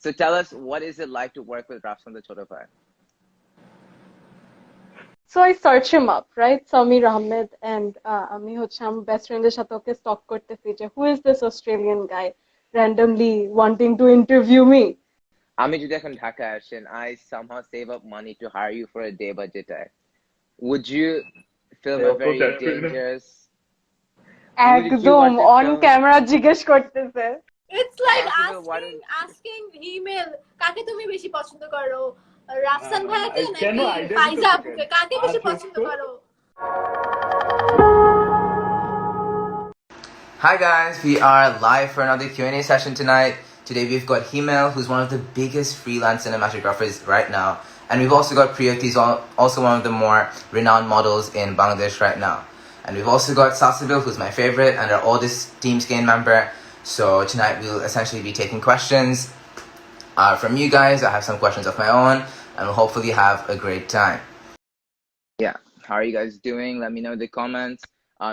So tell us, what is it like to work with Rafsan the Choto Bhai? So I search him up, right? Sameer Ahmed, and আমি হচ্ছে আমার best friend এর সাথে ওকে stalk করতেছি যে who is this Australian guy randomly wanting to interview me? আমি যদি এখন ঢাকা আসেন, I somehow save up money to hire you for a day budget. Would you film a very dangerous? একদম on camera জিজ্ঞেস করতেছে। It's like asking Himel, কাকে তুমি বেশি পছন্দ করো? রাফসান ভাইকে নাকি ফাইজা আপুকে? কাকে বেশি পছন্দ করো? Hi guys, we are live for another Q&A session tonight. Today we've got Himel, who's one of the biggest freelance cinematographers right now. And we've also got Priooty, also one of the more renowned models in Bangladesh right now. And we've also got Salsabil, who's my favorite and our oldest SameerScane member. So tonight we'll essentially be taking questions from you guys. I have some questions of my own, and we'll hopefully have a great time. Yeah, how are you guys doing? Let me know in the comments.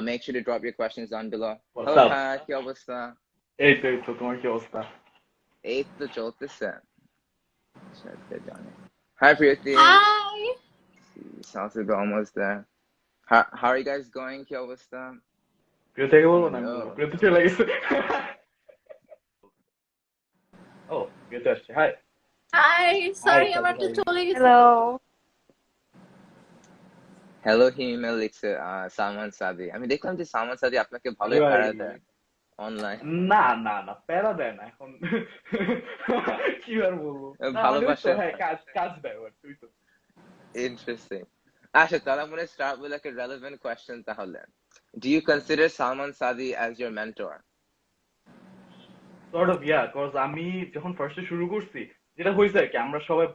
Make sure to drop your questions down below. What's Hello, up? Pat, কি অবস্থা? এই তো তোমার কি অবস্থা? এই তো চলতেছে। Hi, Priooty. Hi. Salsabil almost there. How are you guys going? কি অবস্থা? প্রিয়তাকে বলবো না? প্রিয়তা চলে গেছে। Oh, প্রিয়তা আসছে। Hi. Hi. Sorry, আমার তো চলে গেছে। Hello. Hello, Himel, লিখছে সালমান সাদি। আমি দেখলাম যে সালমান সাদি আপনাকে ভালোই প্যারা দেয় অনলাইন। না প্যারা দেয় না এখন। কি আর বলবো? ভালোবাসা। হ্যাঁ, কাজ দেয় তুই তো। Interesting. আচ্ছা, তাহলে আমরা start with like a relevant question তাহলে. Do you consider Salman Sadi as your mentor? Sort of, yeah, because আমি যখন ফার্স্টে শুরু করছি, যেটা হয়েছে কি আমরা সবাই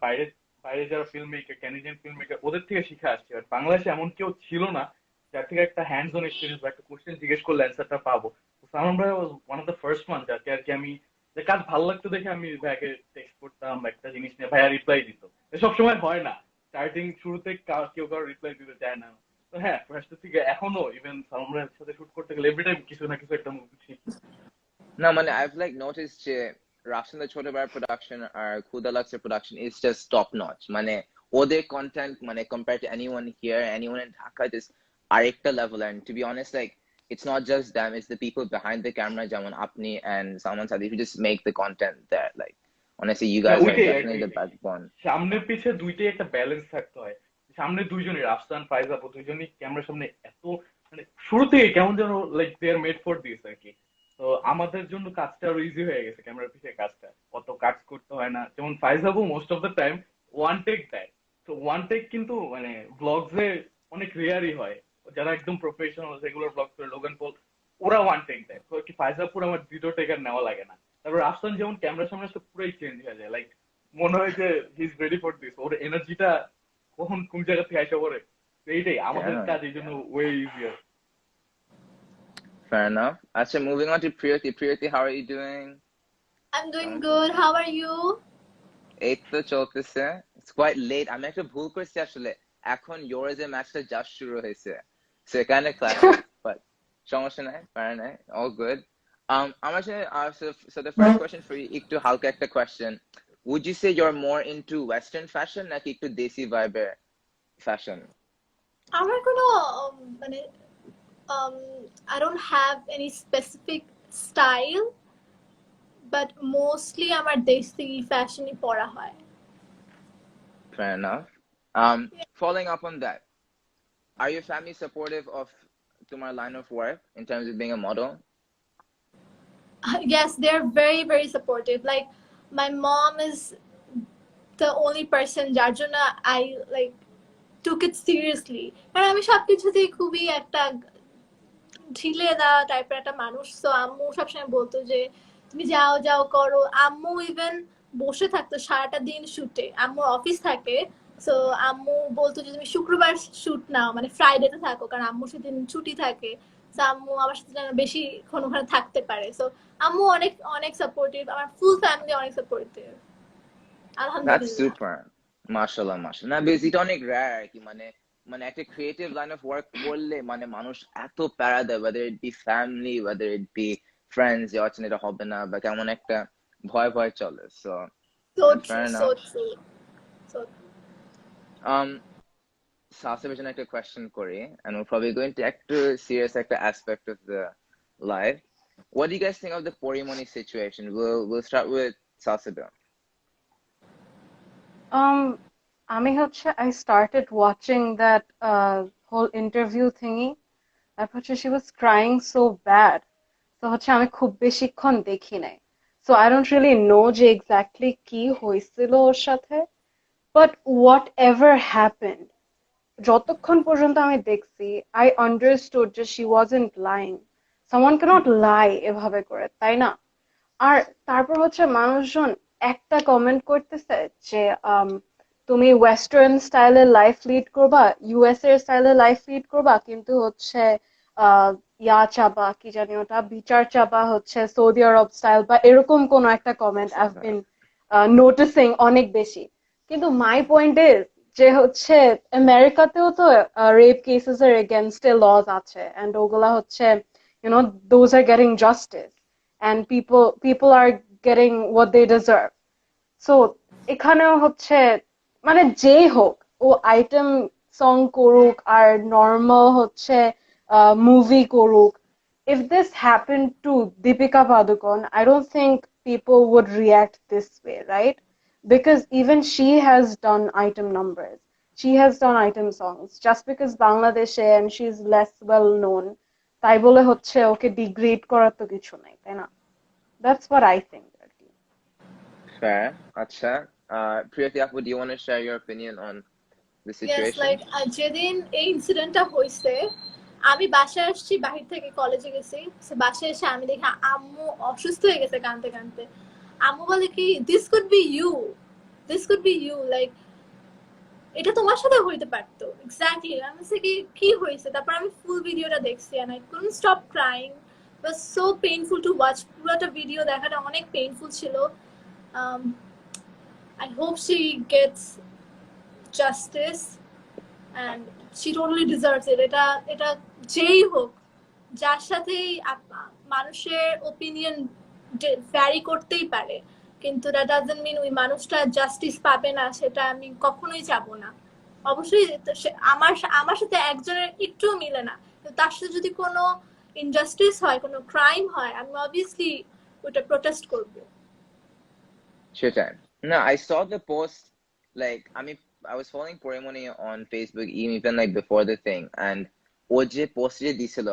বাইরে যারা film maker, Canadian film maker, ওদের থেকে শিখে আসছি। আর বাংলাদেশে এমন কেউ ছিল না যার থেকে একটা হ্যান্ডস অন এক্সপিরিয়েন্স বা একটা কোশ্চেন জিজ্ঞেস করলে অ্যান্সারটা পাবো। সালমান ভাই was one of the first one যাকে আর কি আমি যে কাজ ভালো লাগতো দেখে আমি ভাইকে টেক্সট করতাম একটা জিনিস নিয়ে, ভাইয়া রিপ্লাই দিত। সব সময় হয় না, স্টার্টিং শুরুতে কেউ কারো রিপ্লাই দিতে চায় না। তো হ্যাঁ, ফার্স্ট থেকে এখনো ইভেন সালমান ভাইয়ের সাথে শুট করতে গেলে এভরি টাইম কিছু না কিছু একটা মুভি শিখি। না মানে I've like noticed যে Rafsan the Choto Bhai production or Khuda Luxer production is just top notch. মানে ওদের content মানে compared to anyone here, anyone in Dhaka, just আরেকটা level. And to be honest, like it's not just them, it's the people behind the camera, যেমন আপনি and Salman Sadi, who just make the content there. Like honestly, you guys are definitely the backbone. সামনে পিছে দুইটাই একটা balance থাকতে হয়। সামনে দুইজনই রাফসান ফাইজ আপু দুইজনই ক্যামেরার সামনে এত মানে শুরু থেকে কেমন যেন like they are made for this আর কি। তো আমাদের জন্য কাজটা আরো ইজি হয়ে গেছে, ক্যামেরার পিছিয়ে কাজটা অত কাজ করতে হয় না। যেমন ফাইজ আপু most of the time one take দেয়। তো ওয়ান টেক কিন্তু মানে ব্লগসে অনেক রেয়ারই হয়। যারা একদম প্রফেশনাল রেগুলার ব্লগ করে লোগান পল, ওরা ওয়ান টেক দেয়। তো কি ফাইজ আপুর আমার ভিডিও টেক আর নেওয়া লাগে না। তারপর রাফসান যেমন ক্যামেরার সামনে আসলে পুরাই চেঞ্জ হয়ে যায়, লাইক মনে হয় যে he is ready for this. ওর এনার্জিটা কখন কোন জায়গা থেকে আইসা পড়ে, এইটাই আমাদের কাজ এই জন্য way easier. Fair enough. Actually, moving on to Priooty. Priooty, how are you doing? I'm doing good. How are you? এই তো চলতেছে। It's quite late. আমি একটা ভুল করছি আসলে। এখন yours এর ম্যাচটা জাস্ট শুরু হয়েছে। So kind of classic, but সমস্যা নাই, প্যারা নাই, all good. আমার so the first question for you, একটু হালকা একটা question. Would you say you're more into Western fashion নাকি একটু দেশি vibe fashion? আমার কোনো মানে I don't have any specific style, but mostly আমার দেশি ফ্যাশনই পরা হয়। Fair enough. Following up on that, are your family supportive of your line of work in terms of being a model? Yes, they're very, very supportive. Like my mom is the only person যার জন্য I like took it seriously. কারণ আমি সবকিছুতেই খুবই একটা ঢিলে দেওয়া টাইপের একটা মানুষ। তো আম্মু সবসময় বলতো যে তুমি যাও করো। আম্মু ইভেন বসে থাকতো সারাটা দিন শুটে, আম্মু অফিস থাকে। তো আম্মু বলতো যে তুমি শুক্রবার শুট নাও, মানে ফ্রাইডেতে থাকো, কারণ আম্মু সেদিন ছুটি থাকে। তো আম্মু আমার সাথে যেন বেশিক্ষণ ওখানে থাকতে পারে। তো আম্মু অনেক অনেক সাপোর্টিভ, আমার ফুল ফ্যামিলি অনেক সাপোর্টিভ, আলহামদুলিল্লাহ। That's super. মাশাআল্লাহ মাশাআল্লাহ। না বেশ, এটা অনেক রেয়ার আর কি। মানে একটা ক্রিয়েটিভ লাইন অফ ওয়ার্ক করলে মানে মানুষ এত প্যারা দেয়, whether it be family, whether it be friends, যে অচেনা এটা হবে না বা কেমন একটা ভয় চলে। So So Fair true, enough. so true, so Salsabil jone ekta question kori, and we'll probably go into ekটু serious ekta aspect of the life. What do you guys think of the Porimoni situation? We'll start with Salsabil. আমি হচ্ছে I started watching that whole interview thingy. তারপর হচ্ছে she was crying so bad. So হচ্ছে আমি খুব বেশিক্ষণ দেখি নাই. So I don't really know যে exactly কি হয়েছিল ওর সাথে. But whatever happened, যতক্ষণ পর্যন্ত আমি দেখছি, I understood যে she wasn't lying. Someone cannot lie এভাবে করে, তাই না? আর তারপর হচ্ছে মানুষজন একটা কমেন্ট করতেছে যে তুমি ওয়েস্টার্ন স্টাইলে লাইফ লিড করবা, ইউএস এর স্টাইলে লাইফ লিড করবা, কিন্তু হচ্ছে ইয়া চাবা, কি জানি ওটা, বিচার চাবা হচ্ছে সৌদি আরব স্টাইল, বা এরকম কোন একটা comment I have been noticing অনেক বেশি। কিন্তু মাই পয়েন্ট ইজ যে হচ্ছে আমেরিকাতেও তো রেপ কেসেস এর এগেইনস্টে লজ আছে, এন্ড ওগুলা হচ্ছে those are getting justice, and people are getting what they deserve. So এখানেও হচ্ছে মানে যেই হোক, ও আইটেম সং করুক আর নর্মাল হচ্ছে মুভি করুক, if this happened to Deepika Padukone, I don't think people would react this way, right? Because even she has done item numbers, she has done item songs. Just because Bangladeshe and she's less well known, তাই বলে হচ্ছে ওকে degrade করার তো কিছু নাই, তাই না? That's what I think. Fair. Acha. Priooty Apu, do you want to share your opinion on the situation? Yes, like যেদিন এই ইনসিডেন্টটা হইছে, আমি বাসায় আসছি, বাহির থেকে কলেজে গেছি। বাসায় এসে আমি দেখি আম্মু অসুস্থ হয়ে গেছে কাঁদতে কাঁদতে। আম্মু বলে কি, this could be you, like এটা তোমার সাথে হইতে পারতো। এক্স্যাক্টলি। আমি বলছি কি হয়েছে? তারপর আমি ফুল ভিডিওটা দেখছি, and I couldn't stop crying. It was so painful to watch. পুরোটা ভিডিও দেখাটা অনেক পেইনফুল ছিল। I hope she gets justice, and she totally deserves it. এটা যেই হোক, যার সাথেই মানুষের ওপিনিয়ন ভ্যারি করতেই পারে, কিন্তু দ্যাট ডাজন্ট মিন ওই মানুষটা জাস্টিস পাবে না, সেটা আমি কখনোই চাবো না। অবশ্যই আমার সাথে একজনের একটুও মিলে না, তার সাথে যদি কোনো ইনজাস্টিস হয়, কোনো ক্রাইম হয়, আমি অবভিয়াসলি ওটা প্রোটেস্ট করবো। Sure. No, I saw the post. Like, I was following Porimoni on Facebook even like before the thing, and ওজে পোস্টে দিছিল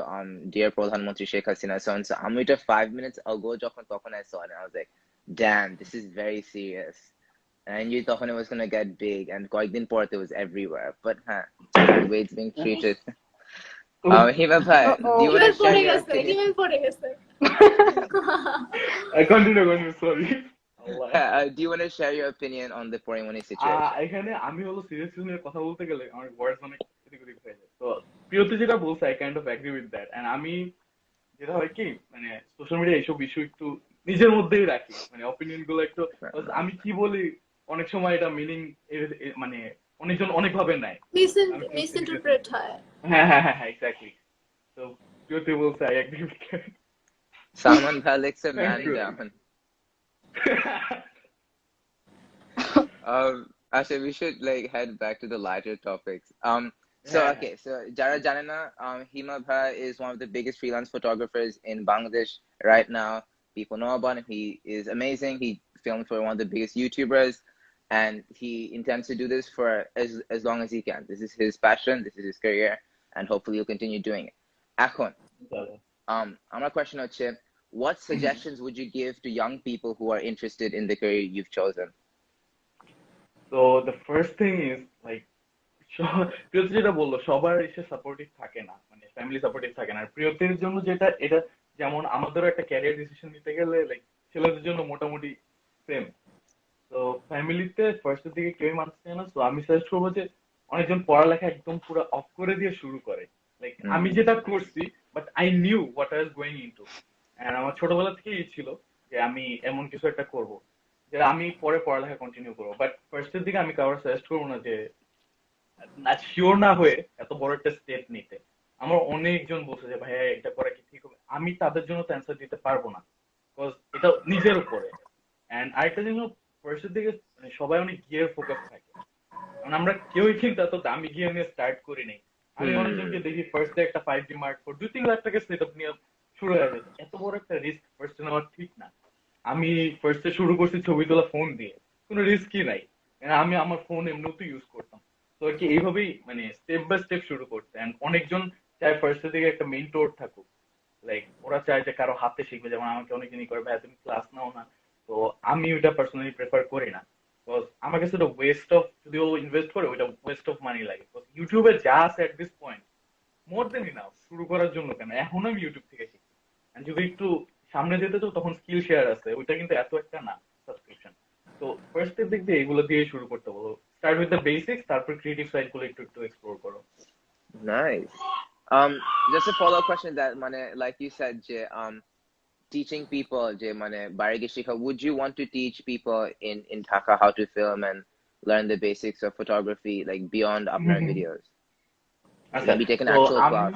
dear Pradhanmantri Sheikh Hasina, so আমি এটা 5 minutes ago তখন I saw it, and I was like, damn, this is very serious. And I knew তখন it was gonna get big, and কয়েকদিন পর it was everywhere. But the way it's being treated. Himel bhai, do you want to share your opinion? হিমেল পড়ে গেছে। Continue, sorry. Do you want to share your opinion on the Porimoni situation? এখানে আমি হলো seriously নিয়ে কথা বলতে গেলে আমার ওয়ার্ডস অনেক এদিক ওদিক হয়ে যায়। তো প্রিয়তি যেটা বলছে, I kind of agree with that. And আমি যেটা হয় কি, মানে সোশ্যাল মিডিয়া এইসব ইস্যু একটু নিজের মধ্যেই রাখি, মানে অপিনিয়ন গুলো একটু, আমি কি বলি অনেক সময় এটা মিনিং মানে অনেকজন অনেক ভাবে নেয়, মিসইন্টারপ্রেট হয়। হ্যাঁ, এক্স্যাক্টলি। তো প্রিয়তি বলছে, I agree with that. Salman bhai likes a man down. Actually, we should like head back to the lighter topics. Okay, so Jara Janana, Himel bhai is one of the biggest freelance photographers in Bangladesh right now. People know about him. He is amazing. He filmed for one of the biggest YouTubers, and he intends to do this for as long as he can. This is his passion. This is his career, and hopefully he'll continue doing it. Akhon, my question is, what suggestions would you give to young people who are interested in the career you've chosen? So the first thing is like, Priyoti যেটা বললো, সবার এসে supportive থাকে না, মানে family supportive থাকে না। আর প্রিয়তির জন্য এটা যেমন আমাদেরও একটা ক্যারিয়ার ডিসিশন নিতে গেলে লাইক ছেলেদের জন্য মোটামুটি সেম। তো ফ্যামিলিতে ফার্স্টের দিকে কেউই মানছে না। তো আমি সাজেস্ট করবো যে অনেকজন পড়ালেখা একদম পুরো অফ করে দিয়ে শুরু করে। লাইক আমি যেটা করছি, but I knew what I was going into. And আমার ছোটবেলা থেকেই ছিল যে আমি এমন কিছু একটা করবো, যেটা আমি পরে পড়ালেখা কন্টিনিউ করবো। বাট ফার্স্টের দিকে আমি কারোর সাজেস্ট করবো না যে শিওর না হয়ে এত বড় একটা স্টেপ নিতে। আমার অনেকজন বলছে যে ভাইয়া এটা করা কি ঠিক হবে, আমি তাদের জন্য তো অ্যান্সার দিতে পারবো না, বিকজ এটা নিজের উপরে। এন্ড আরেকটা জিনিস, ফার্স্টের দিকে সবাই অনেক গিয়ার ফোকাস থাকে, মানে আমরা কেউই কিন্তু এত দামি গিয়ার নিয়ে স্টার্ট করি নাই। আমি অনেকজনকে দেখি ফার্স্টে একটা 5G মার্ক ফোর 2-3 লাখ টাকা সেট আপ নিয়ে শুরু হয়ে গেছে। এত বড় একটা রিস্ক ফার্স্টে নেওয়া ঠিক না। আমি ফার্স্টে শুরু করছি ছবি তোলা ফোন দিয়ে, কোনো রিস্কই নাই, মানে আমি আমার ফোন এমনিতেও ইউজ করতাম। তো আর কি এইভাবেই মানে স্টেপ বাই স্টেপ শুরু করতে। এন্ড অনেকজন চায় ফার্স্টের দিকে একটা মেন্টর থাকুক, লাইক ওরা চায় যে কারো হাতে শিখবে, যেমন আমাকে অনেকজনই করে ভাই তুমি ক্লাস নাও না। তো আমি ওটা পার্সোনালি প্রেফার করি না, বিকজ আমার কাছে ওটা ওয়েস্ট অফ, যদি ও ইনভেস্ট করে ওইটা ওয়েস্ট অফ মানি লাগে। ইউটিউবে যা আছে at this point more then enough শুরু করার জন্য। কেন এখন আমি ইউটিউব থেকে শিখি, আর যদি একটু সামনে যেতে চাও তখন স্কিল শেয়ার আছে, ওইটা কিন্তু এত একটা না সাবস্ক্রিপশন। তো ফার্স্ট এর দিক দিয়ে এগুলো দিয়ে শুরু করতে বলো, স্টার্ট উইথ দ্য বেসিক্স, তারপর ক্রিয়েটিভ সাইড গুলো একটু একটু এক্সপ্লোর করো। Nice. Just a follow-up question that like you said, teaching people, would you want to teach people in Dhaka how to film and learn the basics of photography, like beyond upload videos? আচ্ছা, Maybe take an তো actual আমি class.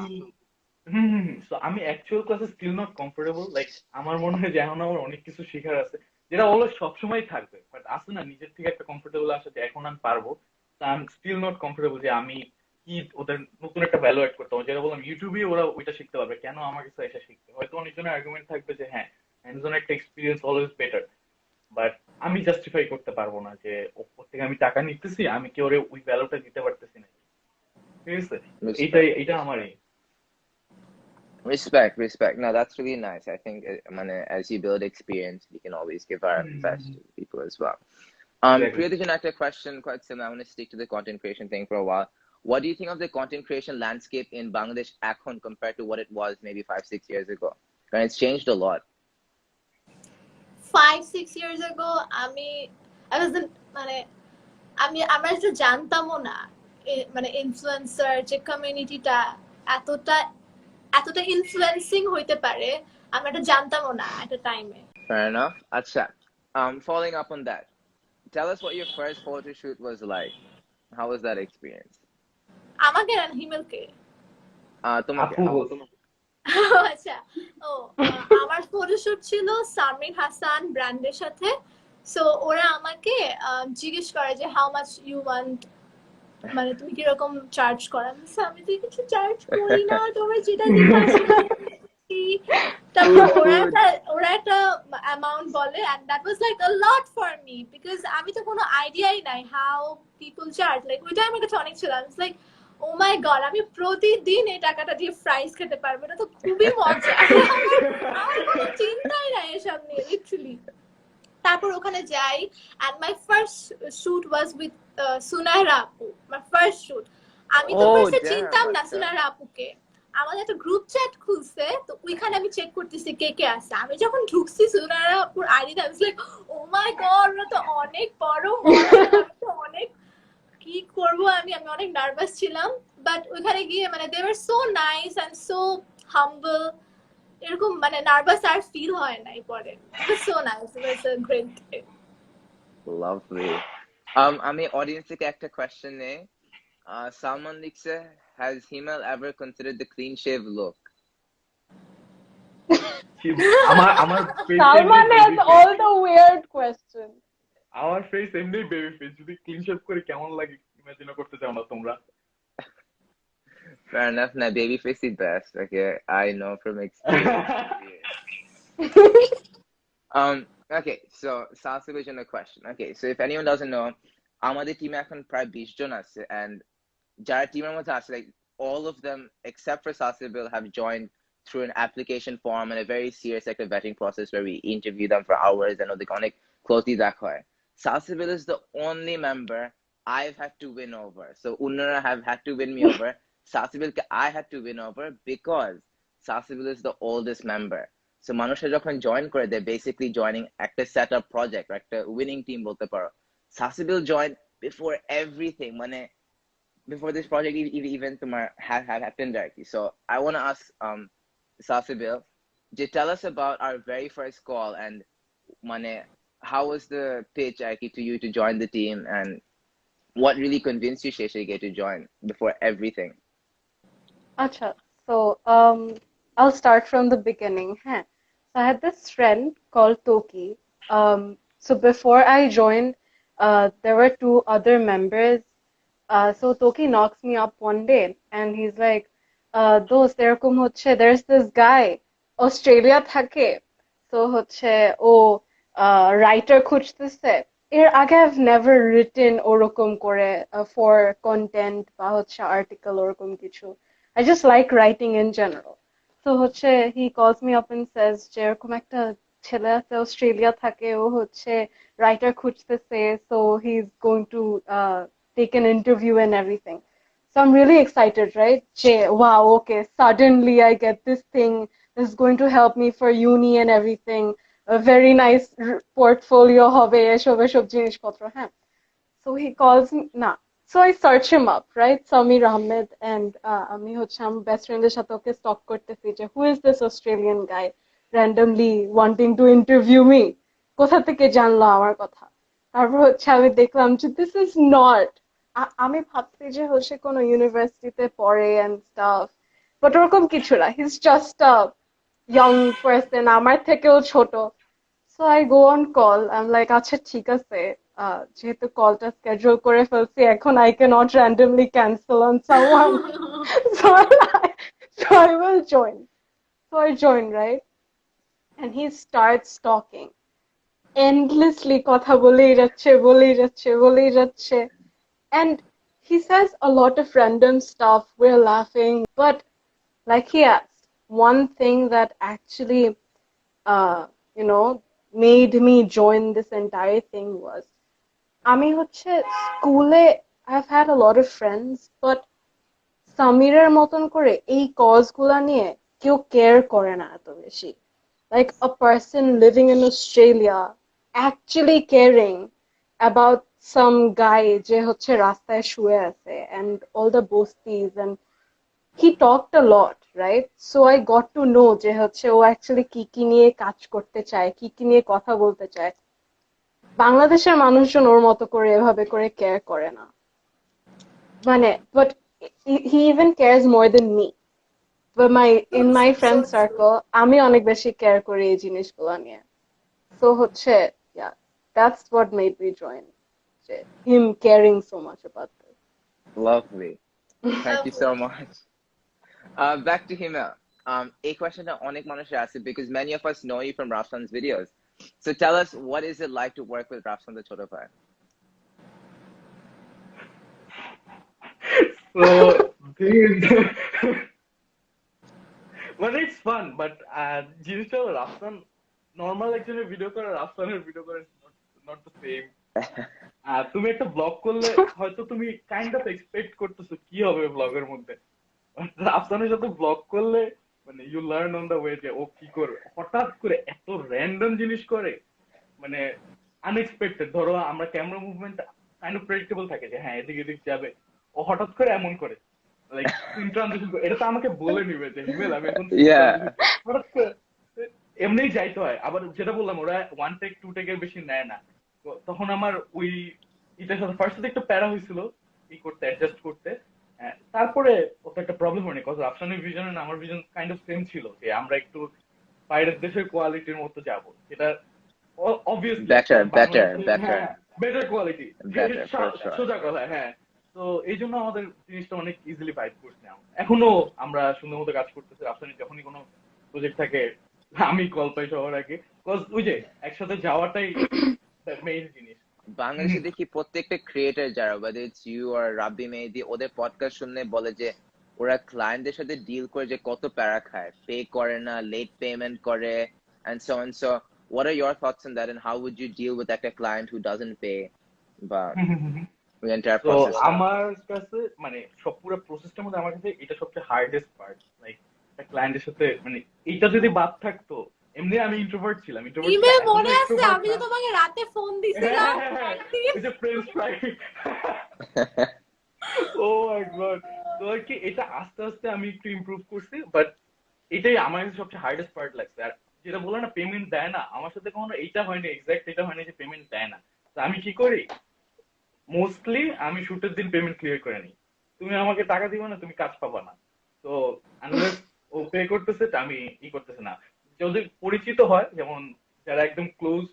তো আমি actual ক্লাসে still not comfortable. Like আমার মনে হয় যে এখন আমার অনেক কিছু শেখার আছে, যেটা অলওয়েজ সবসময় থাকবে, বাট আছে না নিজের থেকে একটা কমফোর্টেবল আসে যে এখন আমি পারবো। তা আমি স্টিল নট কমফোর্টেবল যে আমি কি ওদের নতুন একটা ভ্যালু অ্যাড করতে হবে। যেটা বললাম ইউটিউবে ওরা ওইটা শিখতে পারবে, কেন আমার কাছে এসে শিখতে? হয়তো অনেকজনের আর্গুমেন্ট থাকবে যে হ্যাঁ হ্যান্ডস অন একটা এক্সপিরিয়েন্স অলওয়েজ বেটার, বাট আমি জাস্টিফাই করতে পারবো না যে ওর থেকে আমি টাকা নিতেছি, আমি কি ওরে ওই ভ্যালুটা দিতে পারতেছি না। ঠিক আছে, তো Respect. এইটা আমারই। Respect. No, that's really nice. I think as you build experience, we can always give our best to people as well. Exactly. Priooty, a question quite similar. I want to stick to the content creation thing for a while. What do you think of the content creation landscape in Bangladesh এখন compared to what it was maybe 5-6 years ago? And it's changed a lot. 5-6 years ago I wasn't আমরা যেটা জানতামও না মানে influencer যে কমিউনিটিটা এতটা এতটা influencing হইতে পারে, আমরা এটা জানতামও না একটা টাইমে। Fair enough. Acha. Following up on that, tell us what your first photo shoot was like. How was that experience? আমাকে না হিমেলকে? তোমাকে আচ্ছা, আমার ফটোশুট ছিল সামির হাসান ব্র্যান্ডের সাথে। সো ওরা আমাকে জিজ্ঞেস করে যে হাউ মাচ ইউ ওয়ান্ট, মানে তুমি কিরকম চার্জ করা। আমি তো কিছু চার্জ করি না, তোমার যেটা তারপর ওরা একটা অ্যামাউন্ট বলে, and that was like a lot for me because আমি তো কোনো আইডিয়াই নাই how people charge. like ওইটা আমার কাছে অনেক ছিল। I was like oh my god, আমি প্রতিদিন এই টাকাটা দিয়ে ফ্রাইস খেতে পারবো, এটা তো খুবই মজা। আমার কোনো চিন্তাই নাই এসব নিয়ে লিটারালি। তারপর ওখানে যাই and my first shoot was with Sunaira আপু, my first shoot. আমি তো ফার্স্টে চিনতাম না সুনাইরা আপুকে। আমাদের একটা গ্রুপ চ্যাট খুলছে, তো ওইখানে আমি চেক করতেছি কে কে আছে। আমি যখন ঢুকছি সুনাইরা আপুর আইডিতে, I was like oh my god, ওরা তো অনেক বড় মডেল, অনেক কি করব আমি অনেক নার্ভাস ছিলাম। বাট ওইখানে গিয়ে they were so nice and so humble, এরকম নার্ভাস আর ফিল হয় নাই পরে। It was so nice, it was a great day. Lovely. আমি অডিয়েন্স থেকে একটা কোয়েশ্চেন নেই। Salman লিখছে, has Himel ever considered the clean shave look? আমার Salman has all the weird questions. আমার ফেস এমনি বেবি ফেস, যদি ক্লিন শেভ করে কেমন লাগে ইমাজিন করতে চাও না তোমরা? Fair enough. Nah, baby face is best. Okay, I know from experience. Okay, so Salsabil is a question. Okay, so if anyone doesn't know, আমাদের টিমে এখন প্রায় 20 জন আছে, and যারা টিমের মধ্যে আছে, like all of them except for Salsabil have joined through an application form and a very serious like a vetting process where we interview them for hours and ওদের অনেক closely দেখা হয়. Salsabil is the only member I've had to win over. So Unnara have had to win me over. Salsabil I had to win over because Salsabil is the oldest member. So মানুষরা যখন join করে, they're basically joining একটা setup project, একটা winning team বলতে পারো. Salsabil joined before everything, before this project even had happened directly. So I want to ask Salsabil, tell us about our very first call and how was the pitch to you to join the team, and what really convinced you Sheshe to join before everything? Acha, so I'll start from the beginning. So I had this friend called Toki. So before I joined, there were two other members. So Toki knocks me up one day and he's like, দোস্ত এরকম হচ্ছে, there's this guy, Australia থাকে, so হচ্ছে ও writer খুঁজতেছে। এর আগে I've never written ওরকম করে for content বা হচ্ছে আর্টিকেল ওরকম কিছু। I just like writing in general. So হচ্ছে he calls me up and says যে এরকম একটা ছেলে আছে অস্ট্রেলিয়া থাকে, ও হচ্ছে রাইটার খুঁজতেছে, so he's going to take an interview and everything. So I'm really excited, right? Che, wow, okay, suddenly I get this thing. This is going to help me for uni and everything. A very nice portfolio hobe, এসব জিনিসপত্র, হ্যাঁ। So he calls me, nah. So I search him up, right? Sameer Ahmed, and আমি হচ্ছে আমার best friend এর সাথে ওকে stalk করতেছি যে who is this Australian guy randomly wanting to interview me? কোথা থেকে জানলো আমার কথা? তারপর হচ্ছে আমি দেখলাম যে this is not, আমি ভাবছি যে হচ্ছে কোনো ইউনিভার্সিটিতে পড়ে and stuff, but ওরকম কিছু না, he's just a young person, আমার থেকেও ছোট। So I go on call, I'm like আচ্ছা ঠিক আছে, যেহেতু কলটা schedule করে ফেলছি এখন I cannot randomly cancel on someone. so I will join. So I join, right? And he starts talking endlessly, কথা বলেই যাচ্ছে, and he says a lot of random stuff, we're laughing, but like he asked, one thing that actually you know made me join this entire thing was, আমি হচ্ছে স্কুলে I've had a lot of friends, but সামিরের মতন করে এই cause গুলা নিয়ে কেউ care করে না এত বেশি। Like a person living in Australia actually caring about some guy যে হচ্ছে রাস্তায় শুয়ে আছে and all the bosties, and he talked a lot, right? So I got to know যে হচ্ছে ও actually কি নিয়ে কাজ করতে চায়, কি নিয়ে কথা বলতে চায়। বাংলাদেশের মানুষজন ওর মতো করে এভাবে করে কেয়ার করে না, মানে but he even cares more than me. But in my friend So true. circle আমি অনেক বেশি কেয়ার করি এই জিনিসগুলো নিয়ে। So হচ্ছে, yeah, that's what made me join, him caring so much about this. Lovely. Thank you so Lovely. much. Back to Himel. A question that অনেক মানুষের আছে, because many of us know you from Rafsan's videos. So tell us, what is it like to work with Rafsan the Choto Bhai? So thing is, but it's fun, but জিনিসটা হলো Rafsan normal একজনের video করে রাফসানের video করে not the same. তুমি একটা blog করলে হয়তো তুমি কাইন্ড অফ এক্সপেক্ট করতেছো কি হবে ব্লগের মধ্যে, রাফসানের সাথে ব্লগ করলে মানে you learn on the way যে ও কি করে হঠাৎ করে এত র্যান্ডম জিনিস করে, মানে আনএক্সপেক্টেড। ধরো আমরা camera movement kind of predictable থাকে যে হ্যাঁ এদিক এদিক যাবে, ও হঠাৎ করে এমন করে লাইক সিন ট্রানজিশন করে, এটা তো আমাকে বলে নিবে যে হিমেল আমি এখন Yeah. হঠাৎ করে এমনিই যাইতে হয়। আবার যেটা বললাম ওরা 1 টেক 2 টেকের বেশি নেয় না, তো তখন আমার ওই এটার সাথে ফার্স্টে একটু প্যারা হয়েছিল ই করতে, অ্যাডজাস্ট করতে। তারপরে অত একটা প্রবলেম হয়নি, কজ রাফসানের ভিশন আর আমার ভিশন কাইন্ড অফ সেম ছিল যে আমরা একটু বাইরের দেশের কোয়ালিটির মতো যাব, যেটা obviously Better. হ্যাঁ better quality, Better, for sure. সোজা কথা। হ্যাঁ, তো এই জন্য আমাদের জিনিসটা অনেক ইজিলি ভাইব করছে। এখনো আমরা সুন্দর মতো কাজ করতেছি। রাফসানের যখনই কোনো প্রজেক্ট থাকে আমি কল পাই সবার আগে, কজ ওই যে একসাথে যাওয়াটাই মেইন জিনিস। বাংলাদেশে দেখি প্রত্যেকটা ক্রিয়েটর যারা, whether it's you or রাব্বি মেহেদি, ওদের পডকাস্ট শুনলে বলে যে ওরা ক্লায়েন্টদের সাথে ডিল করে যে কত প্যারা খায়, পে করে না, লেট পেমেন্ট করে, and so on. So what are your thoughts on that, and how would you deal with a client who doesn't pay বা the entire তো process? আমার কাছে মানে সব পুরো প্রসেসটার মধ্যে আমার কাছে এটা সবচেয়ে হার্ডেস্ট পার্ট। লাইক একটা ক্লায়েন্টের সাথে মানে এইটা যদি বাদ থাকতো, এমনি আমি ইন্ট্রোভার্ট ছিলাম, ইমেল মনে আছে এক্সট্রোভার্ট আমি না। যে তোমাকে রাতে ফোন দিছিলাম একদিন? ওই যে ফ্রেঞ্চ ফ্রাই, ও মাই গড। তো আর কি এটা আস্তে আস্তে আমি একটু ইমপ্রুভ করছি, বাট এটাই আমার কাছে সবচেয়ে হার্ডেস্ট পার্ট লাগছে। আর যেটা বললাম না পেমেন্ট দেয় না, আমার সাথে কখনো এইটা হয়নি, এক্সাক্ট এটা হয়নি যে পেমেন্ট দেয় না। তো আমি কি করি, মোস্টলি আমি শুটের দিন পেমেন্ট ক্লিয়ার করে নিই। তুমি আমাকে টাকা দিবে না, তুমি কাজ পাবা না। তো আনলেস ও পে করতেছে আমি ই করতেছে না। যদি পরিচিত হয়, যেমন যারা একদম ক্লোজ,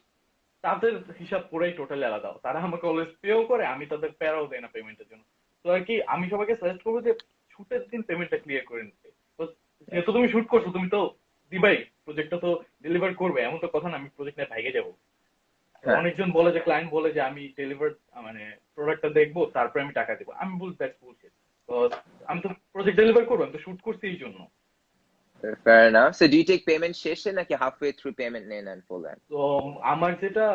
তাদের হিসাব পুরাই টোটালি আলাদা। তারা আমাকে অলওয়েজ পেও করে, আমি তাদের প্যারাও দেয় না পেমেন্টের জন্য। তো আর কি আমি সবাইকে সাজেস্ট করবো যে শুটের দিন পেমেন্টটা ক্লিয়ার করে নিতে। তো যেহেতু তুমি শুট করছো, তুমি তো দিবাই, প্রজেক্টটা তো ডেলিভার করবে, এমন তো কথা না আমি প্রজেক্ট নিয়ে ভাইগে যাবো। হ্যাঁ অনেকজন বলে যে ক্লায়েন্ট বলে যে আমি ডেলিভার মানে প্রোডাক্টটা দেখবো তারপরে আমি টাকা দেবো। আমি বলি দ্যাটস বুলশিট। তো আমি তো প্রজেক্ট ডেলিভার করবো, আমি তো শুট করছি এই জন্য। fair enough. So do you take payment শেষে নাকি halfway through payment নেন and full end? তো আমার যেটা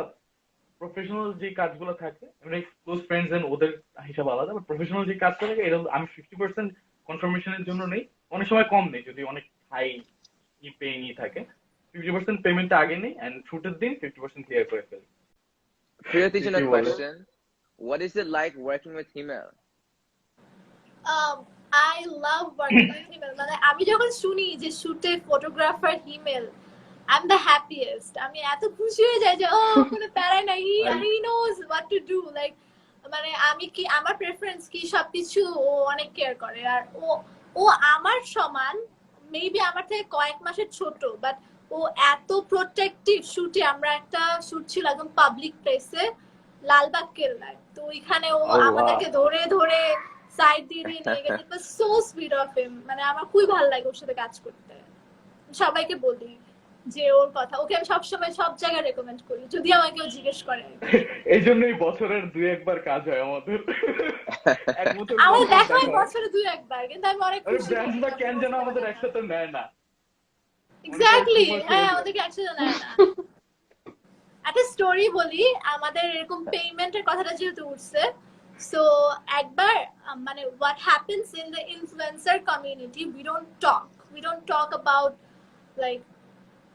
প্রফেশনাল যে কাজগুলো থাকে, মানে ক্লোজ ফ্রেন্ডস এন্ড ওদের হিসাব আলাদা, বাট প্রফেশনাল যে কাজটা থাকে এটা আমি 50% কনফার্মেশনের জন্য নেই। অনেক সময় কম নেই যদি অনেক হাই পেইং থাকে। 50% পেমেন্টটা আগে নেই এন্ড শুটের দিন 50% ক্লিয়ার করে ফেলি। Priooty, কি বলে? question. What is it like working with Himel? I love working with Himel. মানে আমি যখন শুনি যে শুটে photographer Himel, I'm the happiest. আমি এত খুশি হয়ে যাই যে ও কোনো প্যারা নাই, he knows what to do. Like মানে আমি কি আমার প্রেফারেন্স কি সবকিছু ও অনেক কেয়ার করে। আর ও আমার সমান, মেবি আমার থেকে কয়েক মাসের ছোট, বাট ও এত প্রোটেক্টিভ। শুটে আমরা একটা শুট ছিল একদম পাবলিক প্লেসে, লালবাগ কেল্লায়। তো ওইখানে ও আমাদেরকে ধরে ধরে সাইড দিয়ে দিয়ে নিয়ে গেছে। It was so sweet of him. মানে আমার খুবই ভালো লাগে ওর সাথে কাজ করতে। সবাইকে বলি যে ওর কথা, ওকে আমি সবসময় সব জায়গায় রেকমেন্ড করি যদি আমাকে ও জিজ্ঞেস করে। এই জন্যই বছরের 2-1 বার কাজ হয় আমাদের। এক বছর আমার দেখা হয় বছরে 2-1 বার, কিন্তু আমি অনেক খুশি। ব্র্যান্ডসটা কেন যেন আমাদের একসাথে নেয় না। এক্স্যাক্টলি, হ্যাঁ ওদেরকে একসাথে নেয় না। একটা স্টোরি বলি, আমাদের এরকম পেমেন্টের কথাটা যেহেতু উঠছে, সো একবার মানে what happens in the influencer community, we don't talk about like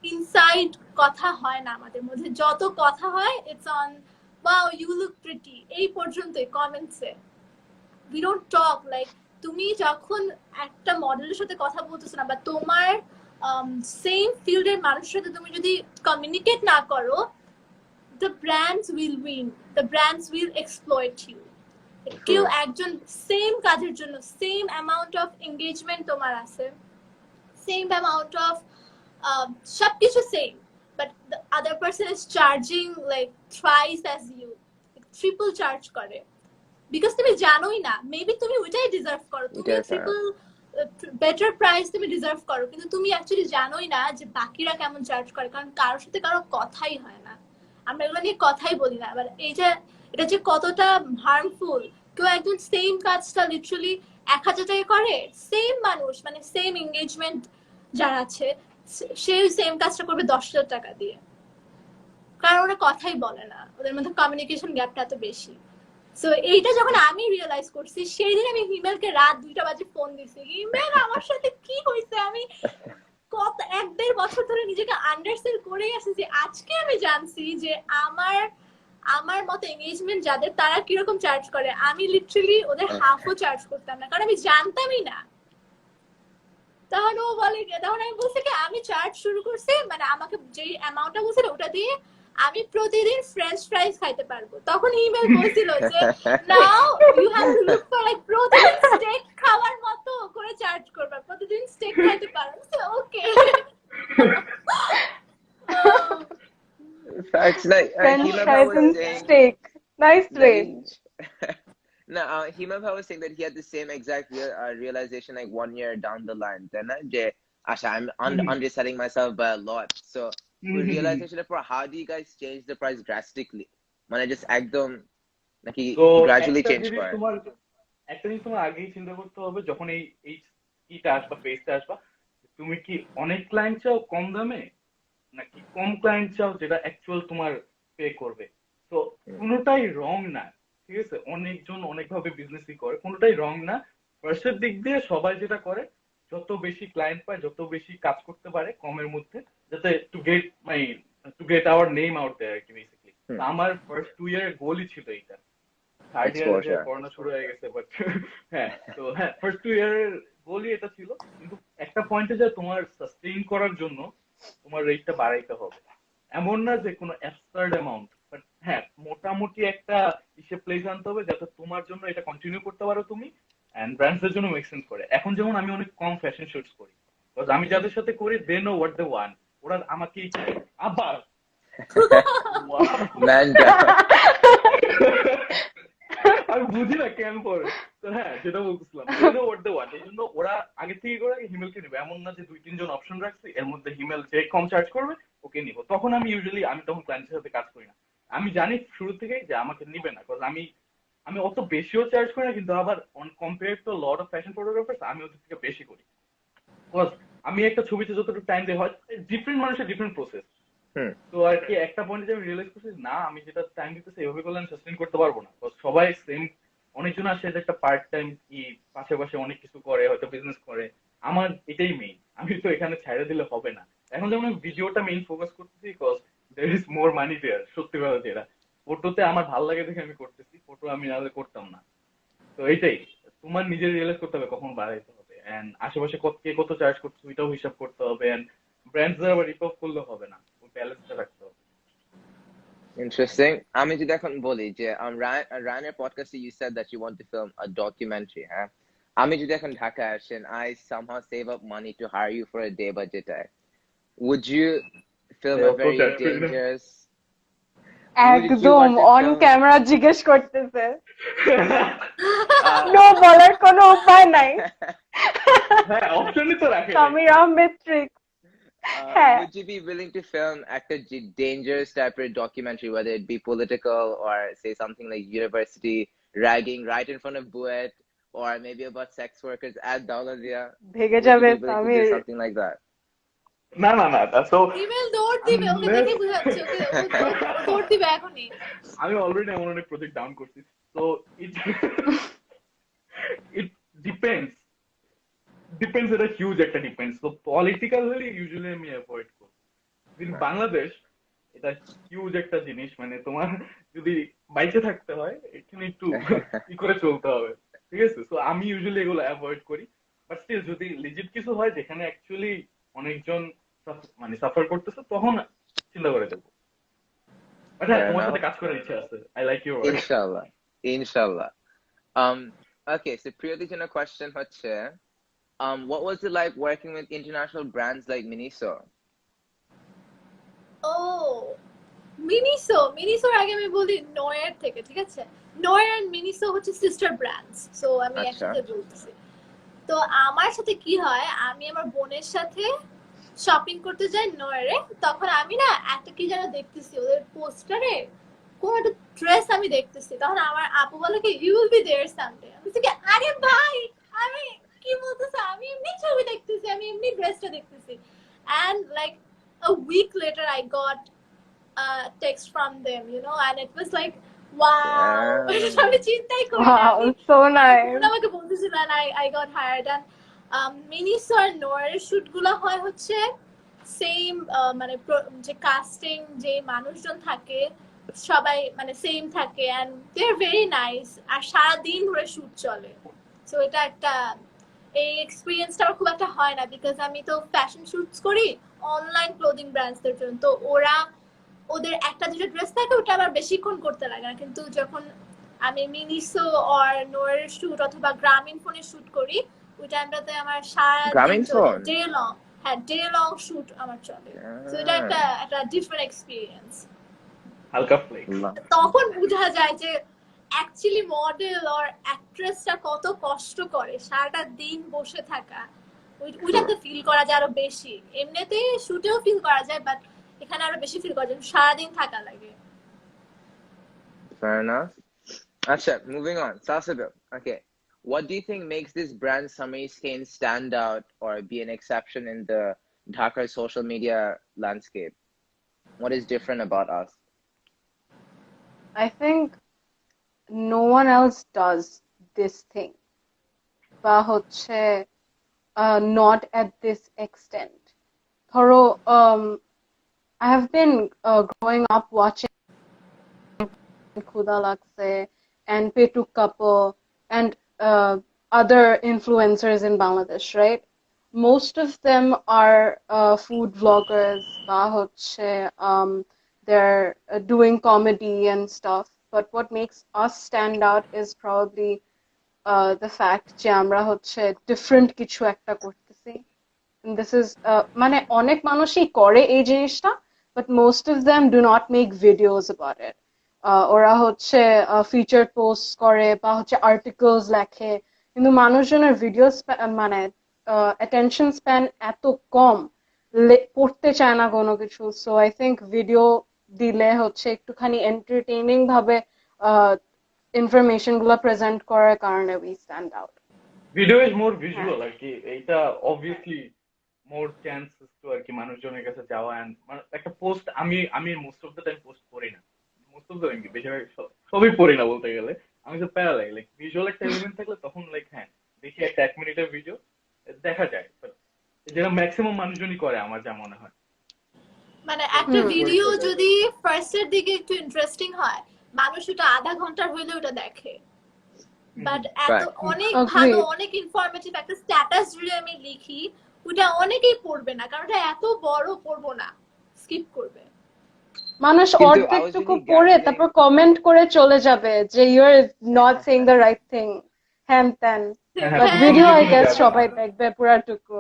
inside কথা হয় না আমাদের মধ্যে। যত কথা হয় it's on wow you look pretty, এই পর্যন্তই কমেন্টসে। we don't talk like তুমি যখন একটা মডেলের সাথে কথা বলতেছো না বা তোমার সেম ফিল্ডের মানুষের সাথে তুমি যদি কমিউনিকেট না করো, the brands will win, the brands will exploit you. কেউ একজন সেম কাজের জন্য সেম অ্যামাউন্ট অফ এঙ্গেজমেন্ট তোমার আছে, সেম অ্যামাউন্ট অফ সবকিছু same, but the other person is charging like twice as you, triple charge করে, বিকজ তুমি জানোই না, মেবি তুমি ওইটাই ডিজার্ভ করো, তুমি ট্রিপল বেটার প্রাইস তুমি ডিজার্ভ করো, কিন্তু তুমি অ্যাকচুয়ালি জানোই না যে বাকিরা কেমন চার্জ করে, কারণ কারোর সাথে কারো কথাই হয় না। আমরা এগুলো নিয়ে কথাই বলি না। এবার এই যে এটা যে কতটা হার্মফুল, কেউ একজন সেম কাজটা লিটারালি 1000 টাকা করে, সেম মানুষ মানে সেম এঙ্গেজমেন্ট যারা আছে সে সেম কাজটা করবে 10,000 টাকা দিয়ে, কারণ ওরা কথাই বলে না, ওদের মধ্যে কমিউনিকেশন গ্যাপটা এত বেশি। সো এইটা যখন আমি রিয়েলাইজ করছি, সেই দিন আমি হিমেলকে রাত 2টা বাজে ফোন দিছি, হিমেল আমার সাথে কি হয়েছে, আমি কত 1-1.5 বছর ধরে নিজেকে আন্ডারসেল করেই আসি, যে আজকে আমি জানছি যে আমার মতো এঙ্গেজমেন্ট যাদের তারা কিরকম চার্জ করে। আমি লিটারালি ওদের হাফও চার্জ করতাম না, কারণ আমি জানতামই না। তখন ও বলে, তখন আমি বলছি কি আমি চার্জ শুরু করছি, মানে আমাকে যে অ্যামাউন্টটা বলছিল ওটা দিয়ে আমি প্রতিদিন ফ্রেঞ্চ ফ্রাইজ খাইতে পারবো। তখন ইমেল বলছিল যে now you have to look for like প্রতিদিন স্টেক খাওয়ার মতো করে চার্জ করবা, প্রতিদিন স্টেক খাইতে পারো। ওকে Facts. Like French Himel fries was and saying steak. Nice range. no, Himel was saying that he had the same exact realization like 1 year down the line. Then Asha, I'm underselling myself by a lot. So realization for how do you guys change the price drastically? মানে just একদম নাকি gradually change করে? একটা জিনিস তোমার আগেই চিন্তা করতে হবে, যখন এই ইটা আসবা ফেসটা আসবা, তুমি কি অনেক ক্লায়েন্ট চাও কম দামে নাকি কম ক্লায়েন্ট চাও যেটা অ্যাকচুয়াল তোমার পে করবে। তো কোনোটাই রং না, ঠিক আছে? অনেকজন অনেকভাবে বিজনেসই করে, কোনোটাই রং না। ফার্স্টের দিক দিয়ে সবাই যেটা করে, যত বেশি ক্লায়েন্ট পায়, যত বেশি কাজ করতে পারে কমের মধ্যে, যাতে to get our name out there আর কি বেসিক্যালি। আমার ফার্স্ট 2 ইয়ারের গোলই ছিল এইটা। থার্ড ইয়ারে করোনা শুরু হয়ে গেছে, বাট হ্যাঁ, তো হ্যাঁ ফার্স্ট 2 ইয়ারের গোলই এটা ছিল। কিন্তু একটা পয়েন্টে যে তোমার সাস্টেইন করার জন্য তোমার রেটটা বাড়াইতে হবে, এমন না যে কোনো অ্যাবসার্ড অ্যামাউন্ট, বাট হ্যাঁ মোটামুটি একটা হিসেব প্লেস আনতে হবে যাতে তোমার জন্য এটা কন্টিনিউ করতে পারো তুমি, এন্ড ব্র্যান্ডসের জন্য মেক সেন্স করে। এখন যেমন আমি অনেক কম ফ্যাশন শুটস করি, বিকজ আমি যাদের সাথে করি they know what they want, ওরা আমাকেই চায়। আবার Man down. আমি বুঝি না কেন করে। তো হ্যাঁ, যেটা বলতেছিলাম, what they want, এই জন্য ওরা আগে থেকে করে হিমেলকে নেবে, এমন না যে 2-3 জন অপশন রাখছে এর মধ্যে হিমেল যে কম চার্জ করবে ওকে নিব। তখন আমি তখন ক্লায়েন্টের সাথে কাজ করি না। আমি জানি শুরু থেকেই যে আমাকে নিবে না, কারণ আমি অত বেশিও চার্জ করি না, কিন্তু আবার on compare to lot of fashion photographers আমি ওদের থেকে বেশি করি। Because আমি একটা ছবিতে যতটুকু টাইম দেই হয়, ডিফারেন্ট মানুষের ডিফারেন্ট প্রসেস। তো আর কি একটা পয়েন্টে আমি রিয়েলাইজ করছি না, আমি যেটা টাইম দিতেছি এভাবে করলে আমি সাস্টেইন করতে পারবো না। সবাই সেম, অনেকজন আসে যে একটা পার্ট টাইম কি পাশাপাশি অনেক কিছু করে, হয়তো বিজনেস করে। আমার এটাই মেইন, আমি তো এখানে ছাইড়া দিলে হবে না। এখন যেমন আমি ভিডিওটা মেইন ফোকাস করতেছি, বিকজ দেয়ার ইজ মোর মানি দেয়ার। সত্যি কথা যেটা, ফটোতে আমার ভালো লাগে দেখে আমি করতেছি, ফটো আমি নাহলে করতাম না। তো এইটাই, তোমার নিজের রিয়েলাইজ করতে হবে কখন বাড়াইতে হবে, এন্ড আশেপাশে কে কত চার্জ করছে ওইটাও হিসাব করতে হবে, এন্ড ব্র্যান্ডস আবার রিপ অফ করলে হবে না, ওই ব্যালেন্সটা রাখতে হবে। Interesting. আমি যদি এখন বলি যে Ryan's podcast you said that you want to film a documentary, huh? আমি যদি এখন ঢাকা আসেন, I somehow save up money to hire you for a day budget. Would you film a very dangerous? একদম অন ক্যামেরা জিজ্ঞেস করতেছে, no বলার কোনো উপায় নাই। হ্যাঁ, অপশনই তো রাখে। Samir Ahmed trick. Would you be willing to film a dangerous type of documentary, whether it be political or say something like university ragging right in front of Buet, or maybe about sex workers at Dawladia? ভেগে যাবে Samir, something like that. না, so email দৌড় দিবে, ওকে দেখে বুঝাচ্ছে ওকে দৌড় দিবে এখনই। আমি অলরেডি এমন অনেক প্রজেক্ট ডাউন করছি। সো ইট ডিপেন্ডস, এটা হিউজ একটা ডিপেন্ডস। তো পলিটিক্যাল হলে ইউজুয়ালি আমি অ্যাভয়েড করি। কিন্তু বাংলাদেশ এটা হিউজ একটা জিনিস, মানে তোমার যদি বাইচে থাকতে হয় এখানে একটু কি করে চলতে হবে, ঠিক আছে? তো আমি ইউজুয়ালি এগুলো অ্যাভয়েড করি। বাট স্টিল যদি লিজিট কিছু হয় যেখানে অ্যাকচুয়ালি অনেকজন মানে সাফার করতেছে, তখন চিন্তা করে দেবো। বাট হ্যাঁ, তোমার সাথে কাজ করার ইচ্ছা আছে। I like your work. Inshallah. Okay, so Priooty jana question হচ্ছে, what was it like working with international brands like Miniso? মিনিসোর আগে আমি বলি নয়ের থেকে, ঠিক আছে? নয়ের আর মিনিসো হচ্ছে সিস্টার ব্র্যান্ডস, সো আমি একসাথে বলতেছি। তো আমার সাথে কি হয়, আমি আমার বোনের সাথে শপিং করতে যাই নয়ারে, তখন আমি না একটা কি যেন দেখতেছি ওদের পোস্টারে, কোন একটা ড্রেস আমি দেখতেছি, তখন আমার আপু বলে কি you will be there someday. আমি বলি আরে ভাই, আমি কি বলতেছ, আমি এমনি ছবি দেখতেছি, আমি এমনি ড্রেসটা দেখতেছি। And like a week later I got a text from them, you know, and it was like wow. আমি চিন্তাই করি না, wow, so nice. আমাকে বলতেছিলেন I got hired. And Miniso আর নোয়ারের শুট গুলো হয় হচ্ছে সেম, মানে যে কাস্টিং যে মানুষজন থাকে সবাই মানে সেম থাকে, and they are very nice, আর সারাদিন ধরে শুট চলে। সো এটা একটা, এই এক্সপিরিয়েন্সটা আমার খুব একটা হয় না, বিকজ আমি তো ফ্যাশন শুটস করি অনলাইন ক্লোদিং ব্র্যান্ডসদের জন্য, তো ওদের একটা দুটো ড্রেস থাকে, ওটা আবার বেশিক্ষণ করতে লাগে না। কিন্তু যখন আমি মিনিসো আর নোয়ারের শুট অথবা গ্রামীণ ফোনের শুট করি, ওই টাইমটাতে আমার সারাদিন ডে লং, হ্যাঁ ডে লং শুট আমার চলে। সো এটা একটা ডিফারেন্ট এক্সপিরিয়েন্স। হালকা ফ্লেক্স। তখন বোঝা যায় যে অ্যাকচুয়ালি মডেল আর অ্যাক্ট্রেসটা কত কষ্ট করে সারাটা দিন বসে থাকা, ওইটাতে ফিল করা যায় আরো বেশি। এমনিতে শুটেও ফিল করা যায়, বাট এখানে আরো বেশি ফিল করা যায়, সারাদিন থাকা লাগে। Fair enough. Acha, moving on. Salsabil. Okay. What do you think makes this brand SameerScane stand out or be an exception in the Dhaka social media landscape? What is different about us? I think no one else does this thing, বা হচ্ছে not at this extent. ধরো I have been growing up watching Khuda Lakse and Petuk Couple and other influencers in Bangladesh, right? Most of them are food vloggers, ba hocche they're doing comedy and stuff. But what makes us stand out is probably the fact যে আমরা হচ্ছে different কিছু একটা করতেছি। And this is মানে অনেক মানুষই করে এই জিনিসটা, but most of them do not make videos about it. ওরা হচ্ছে featured posts করে বা হচ্ছে articles লেখে, কিন্তু মানুষজনের ভিডিও মানে attention span এত কম, পড়তে চায় না কোনো কিছু। সো আই থিঙ্ক ভিডিও দিলে হচ্ছে একটুখানি এন্টারটেইনিং ভাবে ইনফরমেশন গুলো প্রেজেন্ট করার কারণে we stand out. Video is more visual আর কি, এইটা অবভিয়াসলি মোর চান্সেস তো আর কি মানুষজনের কাছে যাওয়া। এন্ড একটা পোস্ট আমি most of the time post করি না, মোস্ট অফ দ্য টাইম কি বেশিরভাগ সবই পড়ি না বলতে গেলে। আমি তো প্যারা লাগে, লাইক ভিজুয়াল একটা এলিমেন্ট থাকলে তখন লাইক হ্যাঁ দেখি একটা 1 মিনিটের ভিডিও দেখা যায়, যেটা ম্যাক্সিমাম মানুষজনই করে আমার যা মনে হয়। মানে একটা ভিডিও যদি ফার্স্টের দিকে একটু ইন্টারেস্টিং হয়, মানুষ ওটা আধা ঘন্টার হইলে ওটা দেখে। বাট এত অনেক ভালো অনেক ইনফরমেটিভ একটা স্ট্যাটাস যদি আমি লিখি, ওটা অনেকেই পড়বে না, কারণ ওটা এত বড়, পড়বো না, স্কিপ করবে। মানুষ অর্ধেকটুকু পড়ে তারপর কমেন্ট করে চলে যাবে যে you are not saying the right thing, হ্যান ত্যান। বাট ভিডিও আই গেস সবাই দেখবে পুরাটুকু।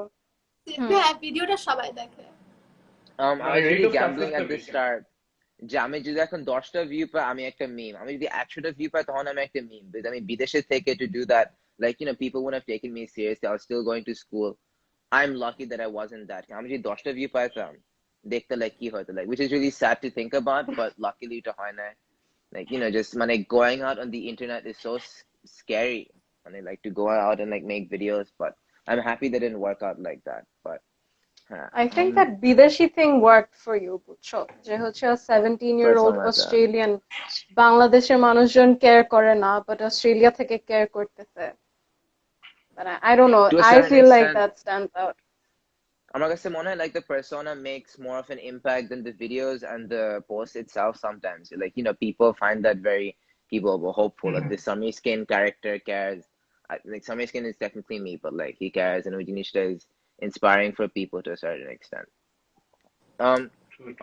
হ্যাঁ, ভিডিওটা সবাই দেখে। I was really gambling at the start যে আমি যদি এখন 10টা ভিউ পাই আমি একটা মিম, আমি যদি 100টা ভিউ পাই তখন আমি একটা মিম। Because আমি বিদেশে থেকে to do that, like you know, people wouldn't have taken me seriously. I was still going to school. I'm lucky that I wasn't that. আমি যদি 10টা ভিউ পাইতাম দেখতে like কি হতো, like which is really sad to think about, but luckily এটা হয় না। Like you know, just মানে going out on the internet is so scary, and I like to go out and like make videos, but I'm happy that didn't work out like that. But I think that বিদেশি thing worked for you, বুঝছো, যে হচ্ছে 17-year-old Australian, বাংলাদেশের মানুষজন care করে না, but Australia থেকে care করতেছে। But I don't know, I feel like that stands out. আমার কাছে মনে হয় like the persona makes more of an impact than the videos and the post itself sometimes. Like you know, people find that very people were hopeful that the SameerScane character cares. Like SameerScane is technically me, but like he cares, and Ujinishta is inspiring for people to a certain extent.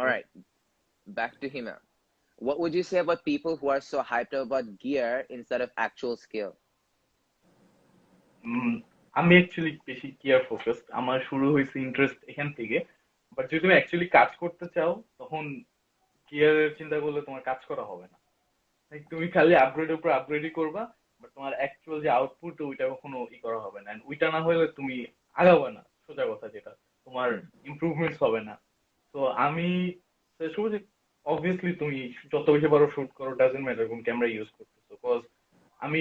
All right, back to Himel. What would you say about people who are so hyped up about gear instead of actual skill? আমি actually বেশি gear focused, আমার শুরু হয়েছে interest এখান থেকে। But যদি তুমি actually কাজ করতে চাও তখন গিয়ারের চিন্তা করলে তোমার কাজ করা হবে না। তুমি খালি আপগ্রেডের উপর আপগ্রেডই করবা, বাট তোমার অ্যাকচুয়াল যে আউটপুট ওইটা কখনো করা হবে না। ওইটা না হলে তুমি আগাবে না, সোজা কথা যেটা, তোমার ইমপ্রুভমেন্টস হবে না। তো আমি যে অবভিয়াসলি তুমি যত বেশি পারো শুট করো, ডাজন্ট ম্যাটার কোন ক্যামেরা ইউজ করতেছো। বিকজ আমি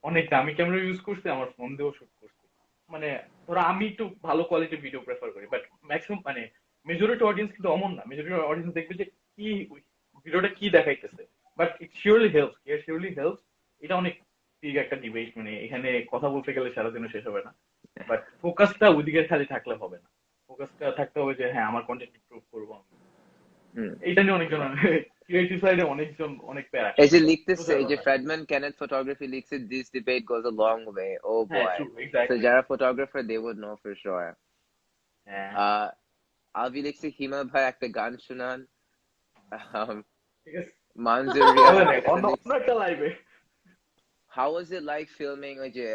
অনেক দামি ক্যামেরা ইউজ করছি, আমার ফোন দিয়েও শুট করছি। মানে ধরো আমি একটু ভালো কোয়ালিটির ভিডিও প্রেফার করি, বাট ম্যাক্সিমাম মানে মেজরিটি অডিয়েন্স কিন্তু অমন না। মেজরিটি অডিয়েন্স দেখবে যে কি ভিডিওটা কি দেখাইতেছে, but it surely helps, it surely helps. এটা অনেক ঠিক একটা ডিবেট, মানে এখানে কথা বলতে গেলে সারাদিনও শেষ হবে না। বাট ফোকাসটা ওইদিকে খালি থাকলে হবে না, ফোকাসটা থাকতে হবে যে হ্যাঁ আমার কন্টেন্ট ইমপ্রুভ করবো আমি। এইটা নিয়ে অনেকজন ক্রিয়েটিভ সাইডে অনেকজন অনেক প্যারা। এই যে লিখতেছে, এই যে ফ্রেডম্যান কেনেথ ফটোগ্রাফি লিখছে, this debate goes a long way. Oh boy. So যারা photographer they would know for sure. Alvi লিখছে হিমেল ভাই একটা গান শোনান। মানজুর লাইভে how was it like filming ওই যে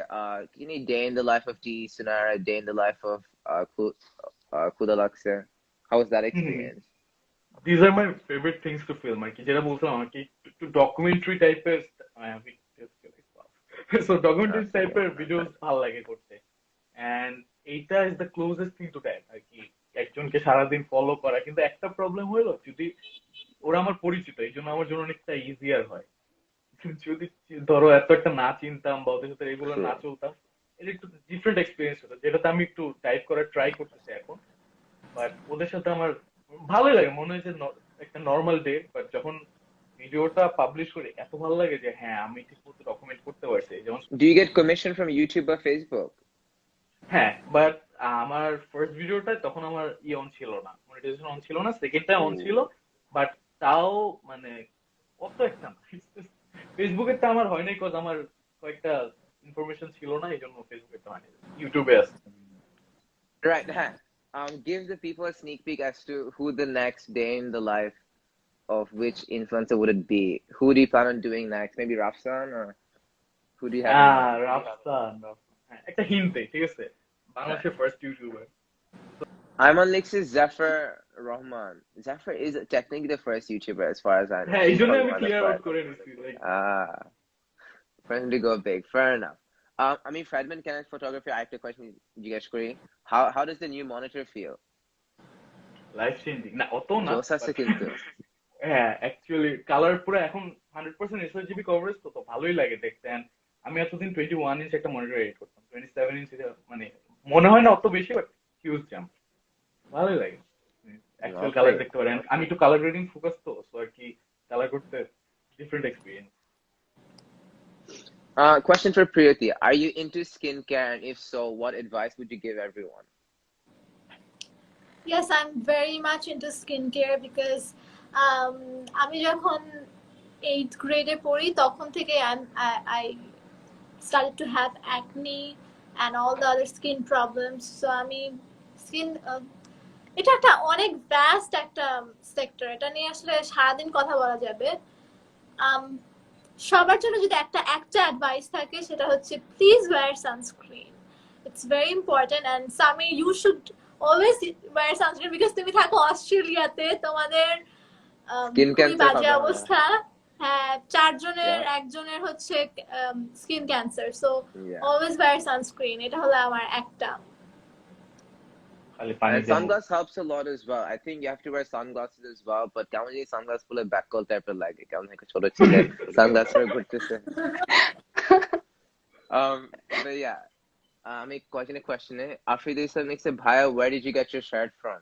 day in the life of T Sunara, day in the life of Kudalakse? How was that experience? These are my favorite things to film আর কি, যেটা বলছিলাম আর কি, একটু ডকুমেন্টারি টাইপের। সো ডকুমেন্টারি টাইপের videos ভালো লাগে করতে। এন্ড এইটা is the closest thing to that আর কি, একজনকে সারাদিন ফলো করা। কিন্তু একটা প্রবলেম হলো, যদি ওরা আমার পরিচিত, এই জন্য আমার জন্য অনেকটা ইজিয়ার হয়। যদি ধরো এত একটা না চিনতাম বা ওদের সাথে এগুলো না চলতাম, এটা একটু ডিফারেন্ট এক্সপিরিয়েন্স হতো, যেটাতে আমি একটু টাইপ করার ট্রাই করতেছি এখন। বাট ওদের সাথে আমার ভালোই লাগে, মনে হয় যে একটা নর্মাল ডে। বাট যখন ভিডিওটা পাবলিশ করি এত ভালো লাগে যে হ্যাঁ আমি ঠিক মতো ডকুমেন্ট করতে পারছি। যেমন Do you get commission from YouTube or Facebook? হ্যাঁ, বাট আমার ফার্স্ট ভিডিওটা তখন আমার অন ছিল না, মনিটাইজেশন অন ছিল না। সেকেন্ডটা অন ছিল, বাট তাও মানে অত একটা না। ফেসবুকেরটা আমার হয় নাই, কজ আমার কয়েকটা ইনফরমেশন ছিল না, এই জন্য ফেসবুকেরটা হয়নি, ইউটিউবে আছে। Right, give the people a sneak peek as to who the next day in the life of which influencer would it be? Who do you plan on doing next? Maybe Rafsan, or who do you have? Rafsan, একটা hint, ঠিক আছে, বাংলাদেশের first YouTuber. I'm on Lix's Zephyr Rahman. Zafar is technically the first YouTuber as far as I know. হ্যাঁ এই He's জন্য probably আমি one of the clear out first. করে নিচ্ছি like For him to go big. Fair enough. I mean, Fredman Kenneth photography, I have a question. জিজ্ঞেস করি. How does the new monitor feel? Life changing না অত না জোস আছে but কিন্তু। হ্যাঁ অ্যাকচুয়ালি কালার পুরো এখন 100% এসআরজিবি কভারেজ তো ভালোই লাগে দেখতে and আমি এতদিন 21 ইঞ্চ একটা মনিটর এডিট করতাম 27 ইঞ্চ মানে মনে হয় না অত বেশি বাট হিউজ জাম্প ভালোই লাগে অ্যাকচুয়াল কালার Lovely. দেখতে পারেন আমি একটু কালার গ্রেডিং ফোকাস তো সো আর কি কালার করতে different experience Question for Priooty. Are you into skincare? And if so, what advice would you give everyone? Yes, I'm very much into skincare because আমি যখন 8th grade এ পড়ি তখন থেকে I started to have acne and all the other skin problems. So আমি skin এটা একটা অনেক vast একটা সেক্টর, এটা নিয়ে আসলে সারাদিন কথা বলা যাবে। সবার জন্য যদি একটা অ্যাডভাইস থাকে সেটা হচ্ছে please wear sunscreen, it's very important and সামি you should always wear sunscreen because তুমি থাকো অস্ট্রেলিয়াতে, তোমাদের Skin খুবই cancer বাজে হবে না। অবস্থা। হ্যাঁ, 4 জনের Yeah. একজনের হচ্ছে skin cancer, so Yeah. Always wear sunscreen, এটা হলো আমার একটা। খালি পানি And দিয়ে sunglass helps a lot as well. I think you have to wear sunglasses as well. But কেমন জানি sunglass পুরো ব্যাককল টাইপের লাগে। কেমন একটা ছোট ছেলে sunglass পরে ঘুরতেছে। But yeah. আমি question Afridi sir makes a Bhaya, where did you get your shirt from?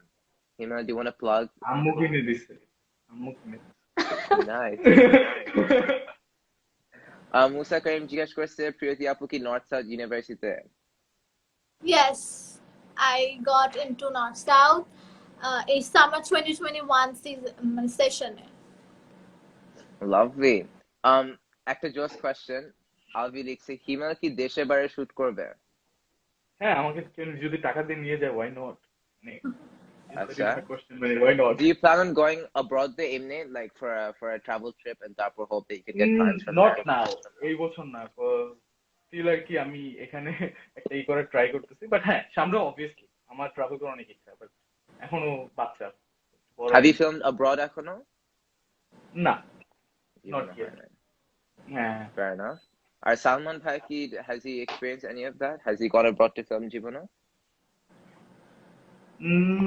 Himel, do you want to plug? আম্মু কিনে দিছে আম্মু কিনে Nice. Musa Karim জিজ্ঞেস করছে প্রিয়তি আপু কি নর্থ সাউথ ইউনিভার্সিটিতে? Yes, I got into North South a summer 2021 session. Lovely. একটা জোস question. Alvi লিখছে হিমেল কি দেশে বাইরে শুট করবে? হ্যাঁ আমাকে কেউ যদি টাকা দিয়ে নিয়ে যায় why not আচ্ছা। question মানে why not Do you plan on going abroad the এমনি like for a travel trip and তারপর hope that you can get clients from not there? now এই বছর না still আর কি আমি এখানে একটা করে ট্রাই করতেছি বাট হ্যাঁ সামনে obviously আমার ট্রাভেল করার অনেক ইচ্ছা বাট এখনো বাচ্চা Have you filmed abroad এখনো? না You not don't yet know. হ্যাঁ Fair enough. Are Salman Bhai ki, has he experienced any of that? Has he gone abroad to film জীবনে?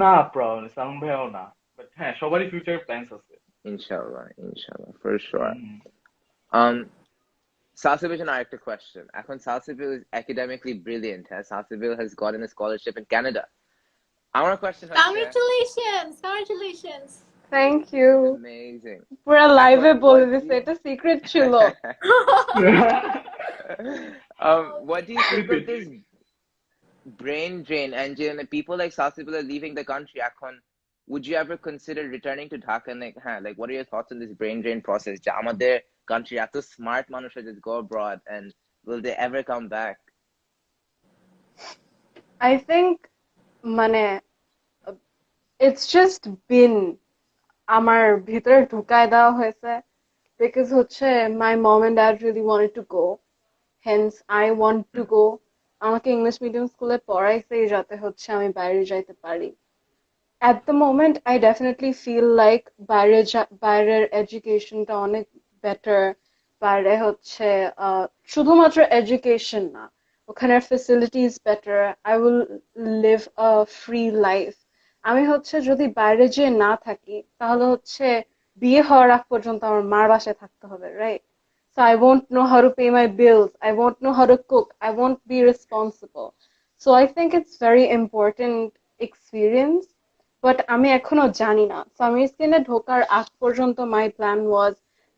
না প্রবলেম সাউন্ড ভাইও না বাট হ্যাঁ সবারই ফিউচার প্ল্যানস আছে Inshallah, for sure. Salsabil is an actor question. এখন Salsabil is academically brilliant. Salsabil has gotten a scholarship in Canada. Our question হচ্ছে Congratulations. Thank you. amazing. পুরা লাইভে এখন বলে what দিছে, do এটা সিক্রেট ছিল। what do you think of this brain drain and people like Salsabil are leaving the country এখন? Would you ever consider returning to Dhaka? Like what are your thoughts on this brain drain process? যে আমাদের country এত smart মানুষ just go abroad and will they ever come back? I think মানে it's just been আমার ভিতরে ঢুকায় দেওয়া হয়েছে because হচ্ছে my mom and dad really wanted to go, hence I want to go. আমাকে ইংলিশ মিডিয়াম স্কুলে পড়াইছে যাতে হচ্ছে আমি বাইরে যাইতে পারি। At the moment I definitely feel like বাইরের এডুকেশনটা অনেক বেটার। বাইরে হচ্ছে শুধুমাত্র এডুকেশন না, ওখানের facilities better, I will live a free life. আমি হচ্ছে যদি বাইরে যেয়ে না থাকি তাহলে হচ্ছে বিয়ে হওয়ার আগ পর্যন্ত আমার মার বাসায় থাকতে হবে, right? So I won't know how to pay my bills, I won't know how to cook, I won't be responsible. So I think it's very important experience, but আমি এখনো জানি না। SameerScane ঢোকার আগ পর্যন্ত my plan was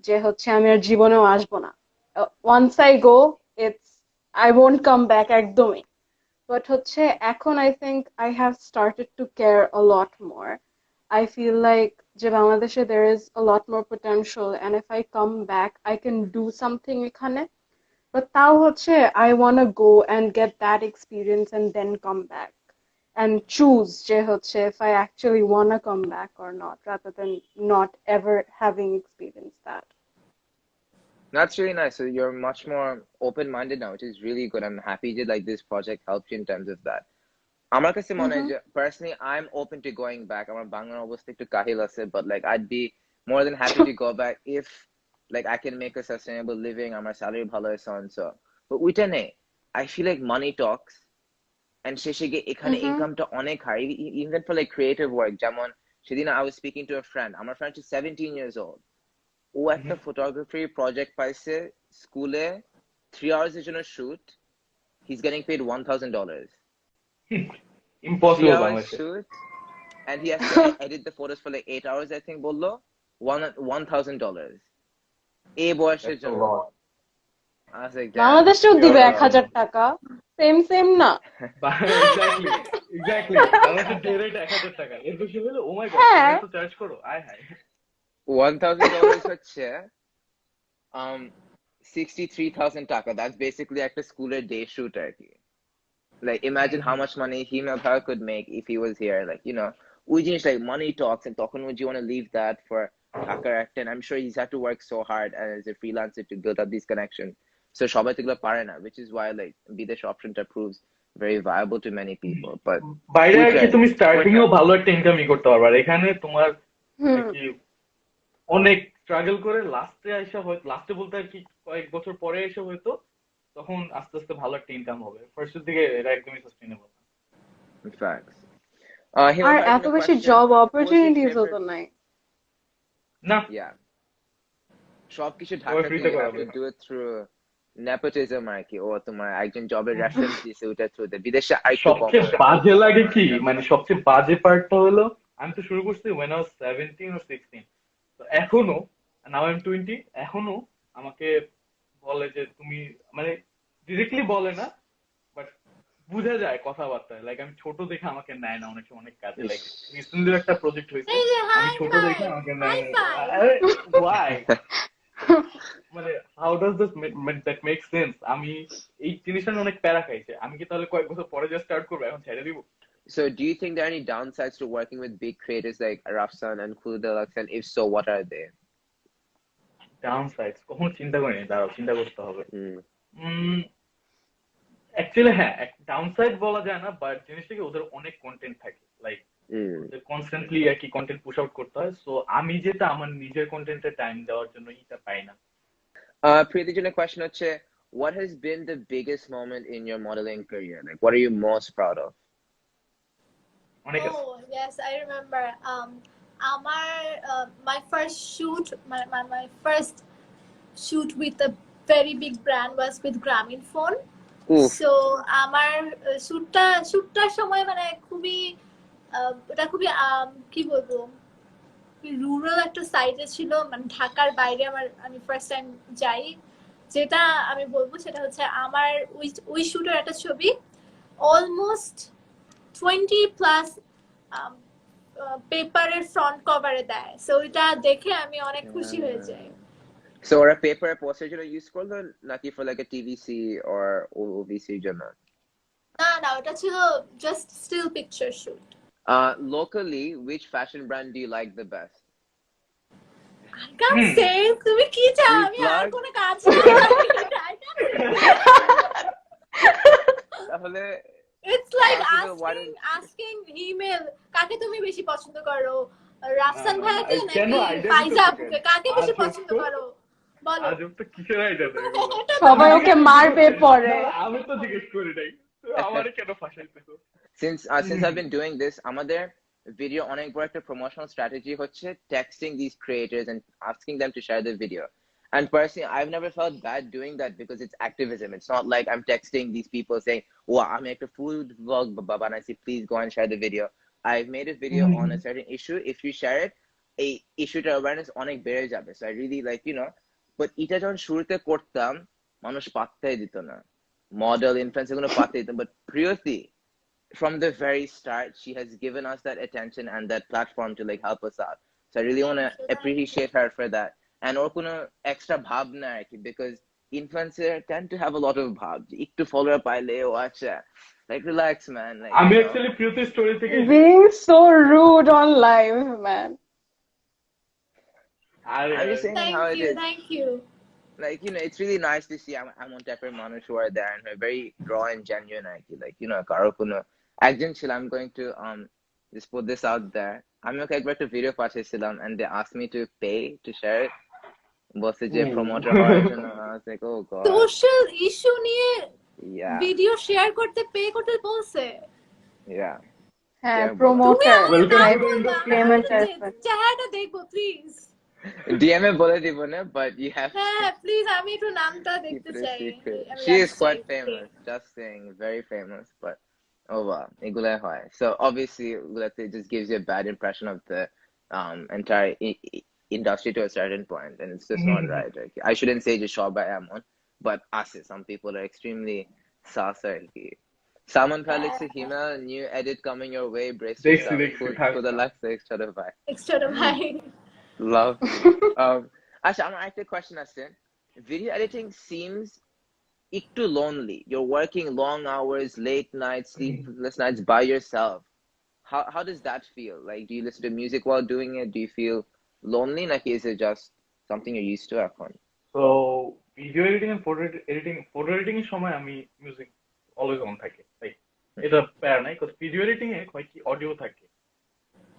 যে হচ্ছে আমি আর জীবনেও আসবো না। Once I go, I won't come back একদমই। But হচ্ছে এখন I think I have started to care a lot more. I feel like যে বাংলাদেশে there is a lot more potential and if I come back I can do something এখানে। But তাও হচ্ছে I want to go and get that experience and then come back and choose যে হচ্ছে if I actually want to come back or not, rather than not ever having experienced that. That's really nice. So you're much more open-minded now, which is really good. I'm happy that like this project helped you in terms of that. আমার কাছে মনে হয় Mhm. যে personally I'm open to going back. আমার বাংলার অবস্থা একটু কাহিল আছে, but like I'd be more than happy to go back if like I can make a sustainable living, আমার salary ভালো হয়, so and so. But ওইটা নেই, I feel like money talks, and শেষে গিয়ে এখানে Mhm. ইনকামটা অনেক high, even for like creative work. যেমন সেদিন I was speaking to a friend, আমার friend is 17 years old. ও একটা photography project পাইছে স্কুলে, 3 hours এর জন্য shoot, he's getting paid $1,000. 3 impossible hours বাংলাদেশে। shoot, and he has to edit the photos for like 8 hours, I think, বললো $1,000 এই বয়সের That's a জন্য। lot. I was like, damn, বাংলাদেশেও দিবে Pure 1,000 টাকা, সেম না? এক্স্যাক্টলি এক্স্যাক্টলি, বাংলাদেশে ডে রেট 1,000 টাকা, এর বেশি হলে ও মাই গড হ্যাঁ। তুমি এত চার্জ করো, আয় হায়। $1,000 হচ্ছে 63,000 টাকা। That's basically একটা স্কুলের day shoot আর কি। Like imagine how much money Himel could make if he was here. Like, you know, we just like money talks, and তখন would you want to leave that for Dhaka act? And I'm sure he's had to work so hard as a freelancer to build up these connections. So সবাই তো এগুলো পারে না, which is why like বিদেশ optionটা proves very viable to many people. But বাইরে আর কি তুমি starting এও ওইটা- ভালো একটা ইনকামই করতে পারবা, আর এখানে তোমার হুম। আর কি অনেক স্ট্রাগল করে লাস্টে এসে হয়তো, লাস্টে বলতে আর কি কয়েক বছর পরে এসে হয়তো তখন আস্তে আস্তে ভালো একটা ইনকাম হবে, ফার্স্টের দিকে এটা একদমই সাস্টেইনেবল না। facts. আর Himel, এত বেশি জব অপরচুনিটিসও তো নাই। না Yeah. সবকিছু সবাই ঢাকা ফ্রিতে you have করাবে to না। do it through nepotism আর কি, ও তোমার একজন জবের রেফারেন্স দিয়েছে ওটা থ্রুতে। বিদেশে আরেকটু কম সবচেয়ে হয়। বাজে লাগে কি, মানে সবচেয়ে বাজে পার্টটা হলো আমি তো শুরু করছি when I was 17 or 16, তো এখনো now I'm 20, এখনো আমাকে বলে যে তুমি, মানে ডিরেক্টলি বলে না বাট বুঝা যায় কথাবার্তায়, লাইক আমি ছোট দেখে আমাকে নেয় না অনেক সময় অনেক কাজে। লাইক রিসেন্টলি একটা প্রজেক্ট হয়েছে, এই যে আমি হাই ছোট ফাই দেখে আমাকে হাই নেয় না, ফাই ওয়াই, মানে how does this that make sense? আমি এই জিনিসটা নিয়ে অনেক প্যারা খাইছে, আমি কি তাহলে কয়েক বছর পরে যা স্টার্ট করবো, এখন ছেড়ে দিব? So do you think there are any downsides to working with big creators like Rafsan and Cool Deluxe, and if so, what are they? Down sides কখনো চিন্তা করিনি, দাঁড়াও চিন্তা করতে হবে। Mm. অ্যাকচুয়ালি হ্যাঁ, ডাউন সাইড বলা যায় না, বাট জিনিসটা কি ওদের অনেক কন্টেন্ট থাকে, লাইক Mm. ওদের কনস্ট্যান্টলি আর কি কন্টেন্ট পুশ আউট করতে হয়, সো আমি যেটা আমার নিজের কন্টেন্টে টাইম দেওয়ার জন্য এটা পাই না। Preeti, a question হচ্ছে, what has been the biggest moment in your modeling career? Like, what are you most proud of? অনেক আছে। Oh, yes, I remember. Our my first shoot, my first shoot with a very big brand was with Grameenphone. Oof. So আমার শুটটার সময় মানে খুবই এটা খুবই কি বলবো, রুরাল একটা সাইটে ছিল, মানে ঢাকার বাইরে আমি ফার্স্ট টাইম যাই। যেটা আমি বলবো সেটা হচ্ছে আমার ওই শুটের একটা ছবি অলমোস্ট 20+ পেপারের ফ্রন্ট কভারে দেয়, সো এটা দেখে আমি অনেক খুশি হয়ে যাই। So ওরা paper poster জন্য use করলো নাকি for like a TVC or OVC জন্য? না ওটা ছিল just still picture shoot. Locally, which fashion brand do you like the best? I can't say. তুমি কি চাও আমি আর কোনো কাজ করি তাহলে It's like Possible, asking Himel কাকে তুমি বেশি পছন্দ করো, রাফসান ভাইয়াকে কেন নাকি idea ফাইজা দিতেছো আপুকে, কেন? কাকে বেশি আজব পছন্দ তো। করো বলো। আজব তো কিসের আইডিয়া দেয়? এটা তো সবাই ওকে মারবে পরে। আমি তো জিজ্ঞেস করি নাই, আমারে কেন ফাঁসাইতেছো? since I've been doing this, আমাদের video অনেক বড় একটা promotional strategy হচ্ছে texting these creators and asking them to share the video. And personally, I've never felt bad doing that because it's activism. It's not like I'm texting these people saying, "Oh, I'm making a food vlog, Babanasi, please go and share the video." I've made a video on a certain issue. If you share it, a issue to awareness অনেক বেড়ে যাবে. So I really like, you know, but এটা যখন শুরুতে করতাম মানুষ পাত্তাই দিত না, model influencer গুলো পাত্তাই দিত, but Priooty, from the very start, she has given us that attention and that platform to like help us out. So I really want to appreciate her for that. And or কোনো extra ভাব না আর কি, because influencer tend to have a lot of ভাব, একটু follower পাইলে ও আচ্ছা, like relax man, like আমি you know. Actually Priyoti story থেকে Being so rude on live, man. I'm just saying how it is. thank you. Like, you know, it's really nice to see এমন type of মানুষ who are there and are very raw and genuine আর কি, like, you know, কারো কোনো একজন ছিল, I'm going to just put this out there. আমি ওকে একবার একটা ভিডিও পাঠিয়েছিলাম and they asked me to pay to share it. বলছে যে প্রমোটার হওয়ার জন্য। I was like, oh god. Social issue নিয়ে Yeah, ভিডিও শেয়ার করতে পে করতে বলছে। yeah. হ্যাঁ, Yeah, তুমি প্রমোটার আমাকে Welcome নাম to the বলবা, industry. পেমেন্ট আমি চেহারাটা দেখবো প্লিজ। DM এ বলে দিব না, but you have to হ্যাঁ প্লিজ, আমি একটু নামটা keep দেখতে it a চাই, secret. আমি She is জানতে চাই। quite famous, just saying, very famous, but oh wow, এগুলা হয়। So obviously, let's say, it just gives you a bad impression of the entire industry to a certain point, and it's just not right. Okay? I shouldn't say just সবাই এমন, but us, some people are extremely salsa. Salman Khan likes a Himel, new edit coming your way, brace দেখছি yourself. থাক। For the last extra vibe. Extra ভাই। Lovely. Actually, I'm actually a question, Astin. Video editing seems too lonely. You're working long hours, late nights, sleepless nights by yourself. How does that feel? Like, do you listen to music while doing it? Do you feel lonely? Like, is it just something you're used to at home? So video editing and photo editing এর সময় আমি music always on থাকে, like এটা প্যারা নাই, because video editing এ হয় কি audio থাকে,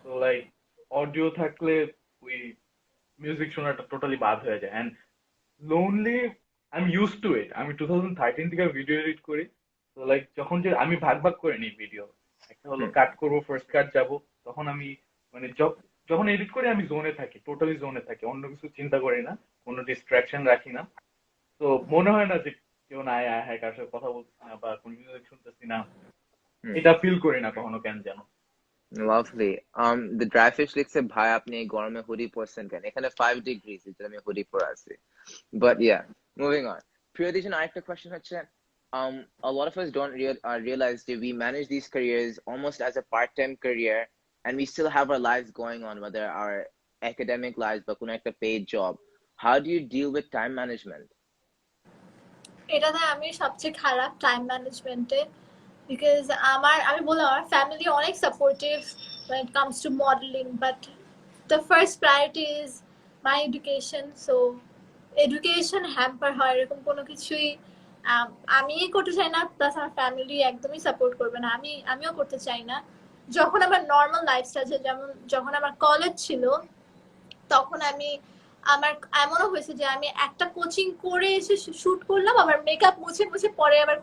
তো লাইক অডিও থাকলে ওই মিউজিক শোনাটা টোটালি বাদ হয়ে যায়। And lonely I am use to ইট। আমি 2013 থেকে ভিডিও এডিট করি, তো লাইক যখন যে আমি ভাগ ভাগ করে নিই ভিডিও, একটা হলো কাট করবো, ফার্স্ট কাট যাব, তখন আমি মানে যখন এডিট করি আমি জোনে থাকি, টোটালি জোনে থাকি, অন্য কিছু চিন্তা করি না, কোনো ডিস্ট্রাকশন রাখি না। তো মনে হয় না যে কেউ না হ্যাঁ কার সাথে কথা বলতেছি না বা কোন মিউজিক শুনতেছি না, এটা ফিল করি না কখনো কেন যেন। Lovely. The dry fish লিখছে ভাই আপনি এই গরমে হুডি পরছেন কেন? এখানে 5 degrees, এটা আমি হুডি পরে আছি। But yeah, moving on. Priooty, আরেকটা question হচ্ছে, a lot of us don't realize that we manage these careers almost as a part-time career, and we still have our lives going on, whether our academic lives বা কোনো একটা paid job. How do you deal with time management? এটাতে আমি সবচেয়ে খারাপ time ম্যানেজমেন্টে, because আমি বললাম আমার ফ্যামিলি অনেক supportive when it comes to modeling, but the first priority is my education. So education hamper হয় এরকম কোনো কিছুই আমি করতে চাই না, প্লাস আমার ফ্যামিলি একদমই সাপোর্ট করবে না, আমিও করতে চাই না। যখন আমার নর্মাল লাইফস্টাইল, যেমন যখন আমার কলেজ ছিল, তখন আমার এমনও হয়েছে যে আমি একটা কোচিং করে এসে শুট করলাম, আবার মেকআপ মুছে মুছে পরে আবার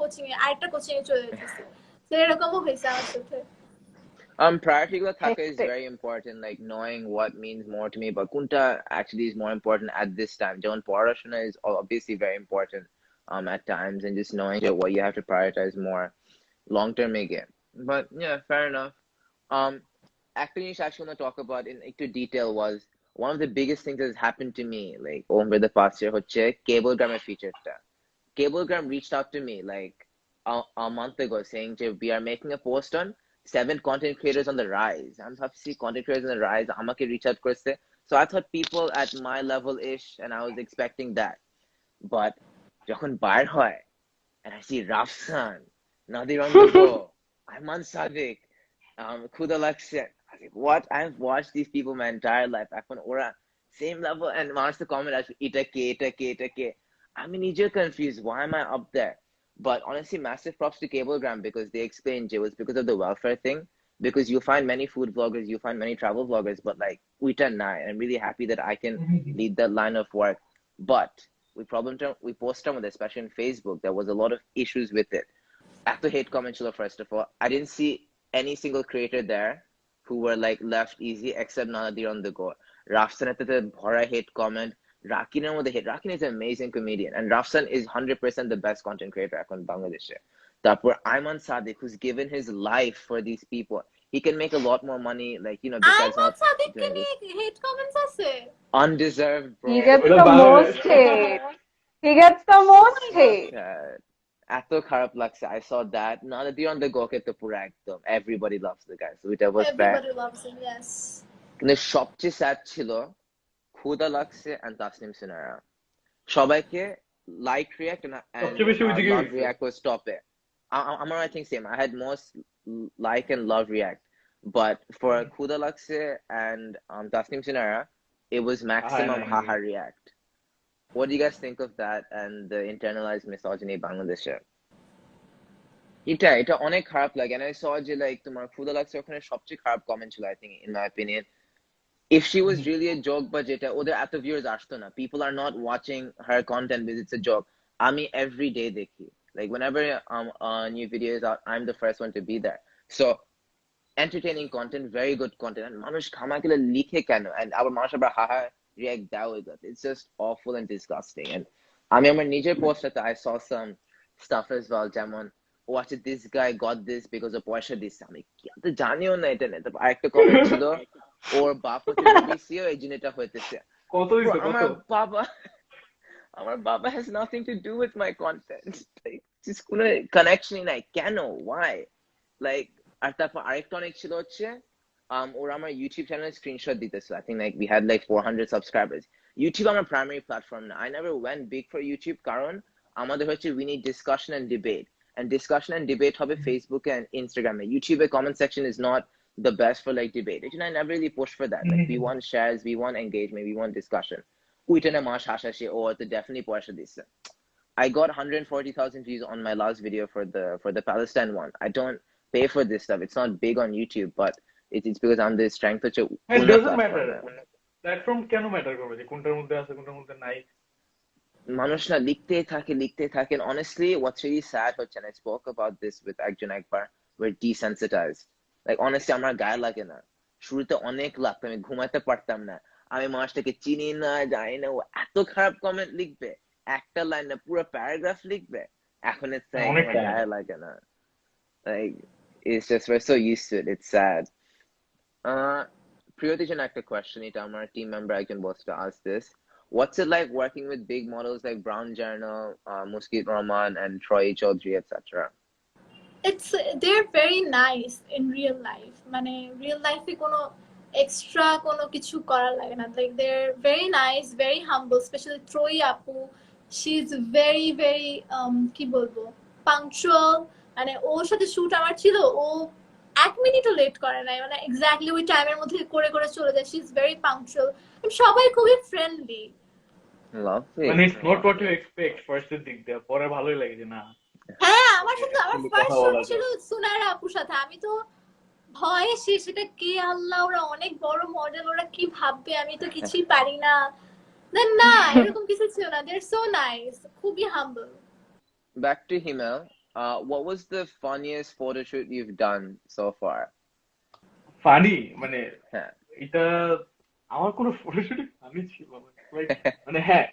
আরেকটা কোচিং এ চলে যেতেছে, তো এরকমও হয়েছে আমার সাথে। Priority গুলো থাকা is very important, like knowing what means more to me, but kunta actually is more important at this time. যেমন পড়াশোনা is obviously very important at times, and just knowing what you have to prioritize more long term again. But yeah, fair enough. একটা জিনিস I actually want to talk about in into detail was one of the biggest things that has happened to me like over the past year হচ্ছে Cablegram এর featureটা. Cablegram reached out to me like a month ago saying we are making a post on 7 content creators on the rise. I'm happy to see content creators on the rise. আমাকে reach out করছে. So I thought people at my level ish, and I was expecting that. But যখন বার হয় and I see Rafsan, Nadir on the go, Ayman Sadiq, Khuda Lakshan. I was like, what? I've watched these people my entire life. এখন ওরা same level, and মানুষ তো comment আসবে এটা কে। I'm নিজেও confused. Why am I up there? But honestly, massive props to Cablegram because they explained it was because of the welfare thing. Because you find many food vloggers, you find many travel vloggers, but like we turn nine. I'm really happy that I can lead that line of work. But we post on with it, especially on Facebook. There was a lot of issues with it. After hate comment, first of all, I didn't see any single creator there who were like left easy except Nanadir on the go. Rafsan at the Bhora hate comment. Rakin with the hit. Rakin is an amazing comedian, and Rafsan is 100% the best content creator in Bangladesh. Tapur Ayman Sadiq, who's given his life for these people, he can make a lot more money, like besides Ayman not Sadiq K doing this. নিয়ে হেট comments আছে? Undeserved, bro. He gets the most hate. He gets the most hate. এত খারাপ লাগছে. I saw that. Nanadir on the go তো পুরো একদম everybody loves the guy, so it was fair. Everybody loves him, yes. কিন্তু সবচেয়ে sad ছিল ক্ষুদা লাগছে and তাসনিম সিনারা. সবাইকে like react and সবচেয়ে বেশি ওই দিকে love react was top it. I'm I think same. I had most like and love react, but for Khuda Lakse and Tasnim Sinara, it was maximum haha react. What do you guys think of that and the internalized misogyny in Bangladesh? এটা অনেক খারাপ লাগে, and I saw যে like তোমার ক্ষুদা লাগছে ওখানে সবচেয়ে খারাপ কমেন্ট ছিল, I think, in my opinion. If she was really a joke, but যেটা ওদের এত viewers আসতো না, people are not watching her content because it's a joke. আমি every day দেখি, like whenever a new video is out, I'm the first one to be there. So entertaining content, very good content, and মানুষ খামাকিলা লিখে কেন, and আবার মানুষ আবার হাহা react that with it. It's just awful and disgusting. And আমি আমার নিজের পোস্টটাতে I saw some stuff as well, যেমন watch it, this guy got this because of পয়সা দিচ্ছে, আমি কি তো জানিও না এটা নিয়ে। তারপর আরেকটা কমেন্ট ছিল ওর বাপ হচ্ছে বিসিও, এই জিনিসটা হইতেছে। কত Bro, হইছে কত? আমার বাবা has nothing to do with my content. Like, just কোনো কানেকশনই নাই, কেন, why? Like, আর তারপর আরেকটা অনেক ছিল হচ্ছে ওরা আমার ইউটিউব চ্যানেলের screenshot দিতেছিল। I think like we had like 400 subscribers. YouTube আমার primary platform না, I never went big for YouTube কারণ আমাদের হচ্ছে we need discussion and debate, and discussion and debate হবে Facebook and Instagram. YouTube comment section is not the best for like debate. I never really push for that. Like we want shares, we want engagement, we want discussion. ওইটা না মাস হাসাশে ও তো definitely পয়সা দিচ্ছে। I got 140,000 views on my last video for the Palestine one. I don't pay for this stuff. It's not big on YouTube, but it's because I'm the strength of It doesn't matter. Platform কেন matter করবে যে কোনটার মধ্যে আছে কোনটার মধ্যে নাই? মানুষ না লিখতেই থাকে। Honestly, what's really sad হচ্ছে, and I spoke about this with একজন একবার, we're desensitized. Like honestly আমার গায়ে লাগে না, শুরুতে অনেক লাগতো, আমি ঘুমাতে পারতাম না, আমি মানুষটাকে চিনি না জানি না, ও এত খারাপ কমেন্ট লিখবে, একটা লাইন না পুরো প্যারাগ্রাফ লিখবে। এখন it's like আমার গায়ে লাগে না, like it's just we're so used to it. It's sad. Priooty জন একটা question, এটা আমার team member একজন বলছে to ask this. What's it like working with big models like Brown Journal, Muskit Rahman, and Troy Chaudhary, etc.? They're very nice in real life. মানে real life এ কোনো extra কোনো কিছু করা লাগে না, like they're very nice, very humble, especially Troy আপু. She's very very কি বলবো punctual. মানে ওর সাথে শুট আমার ছিল, ও 1 মিনিটও লেট করে নাই, মানে এক্স্যাক্টলি ওই টাইমের মধ্যে করে করে চলে যায়। She's very punctual and সবাই খুবই ফ্রেন্ডলি। Lovely. মানে it's not what you expect first এর দিক দিয়ে, পরে ভালোই লাগে যে না। হ্যাঁ, আমার সাথে আমার ফার্স্ট শুট ছিল সুনায়রা আপুর সাথে, আমি তো ভয়ে সেটা কে আল্লাহ, ওরা অনেক বড় মডেল, ওরা কি ভাববে, আমি তো কিছুই পারি না। দেন না, এরকম কিছু ছিল না, they're so nice, খুবই humble. Back to Himel. What was the funniest photo shoot you've done so far? Funny মানে হ্যাঁ। এটা আমার কোনো ফটোশুটই ফানি ছিল না, মানে হ্যাঁ।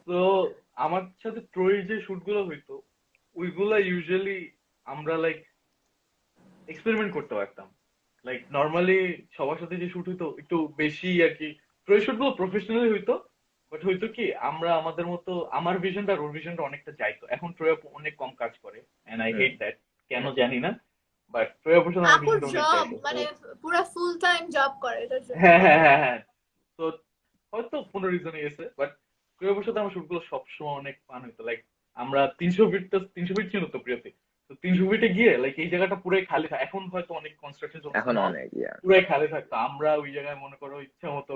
তো আমার সাথে ট্রয়ের যে শুটগুলো হইতো ওইগুলা ইউজুয়ালি আমরা লাইক এক্সপেরিমেন্ট করতে পারতাম। লাইক নর্মালি সবার সাথে যে শুট হইতো একটু বেশি আর কি, ট্রয়ের শুটগুলো প্রফেশনালি হইতো, বাট হইতো কি আমরা আমাদের মতো, আমার ভিশনটা ওর ভিশনটা অনেকটা যাইতো। এখন ট্রয় অনেক কম কাজ করে, এন্ড আই হেট দ্যাট, কেন জানি না, বাট ট্রয় অবশ্য আমার ভিশনটা অনেক যাইতো, মানে পুরো ফুল টাইম জব করে এটার জন্য। হ্যাঁ। তো হয়তো কোনো রিজনে গেছে, বাট ট্রয়ের অবশ্য আমার শুটগুলো সবসময় অনেক ফান হইতো। লাইক আমরা 300 ফিট ছিল তো প্রিয়তে, তো 300 ফিটে গিয়ে লাইক এই জায়গাটা পুরাই খালি থাকে, এখন হয়তো অনেক কনস্ট্রাকশন চলছে, এখন অনেক পুরাই খালি থাকতো। আমরা ওই জায়গায় মনে করো ইচ্ছা মতো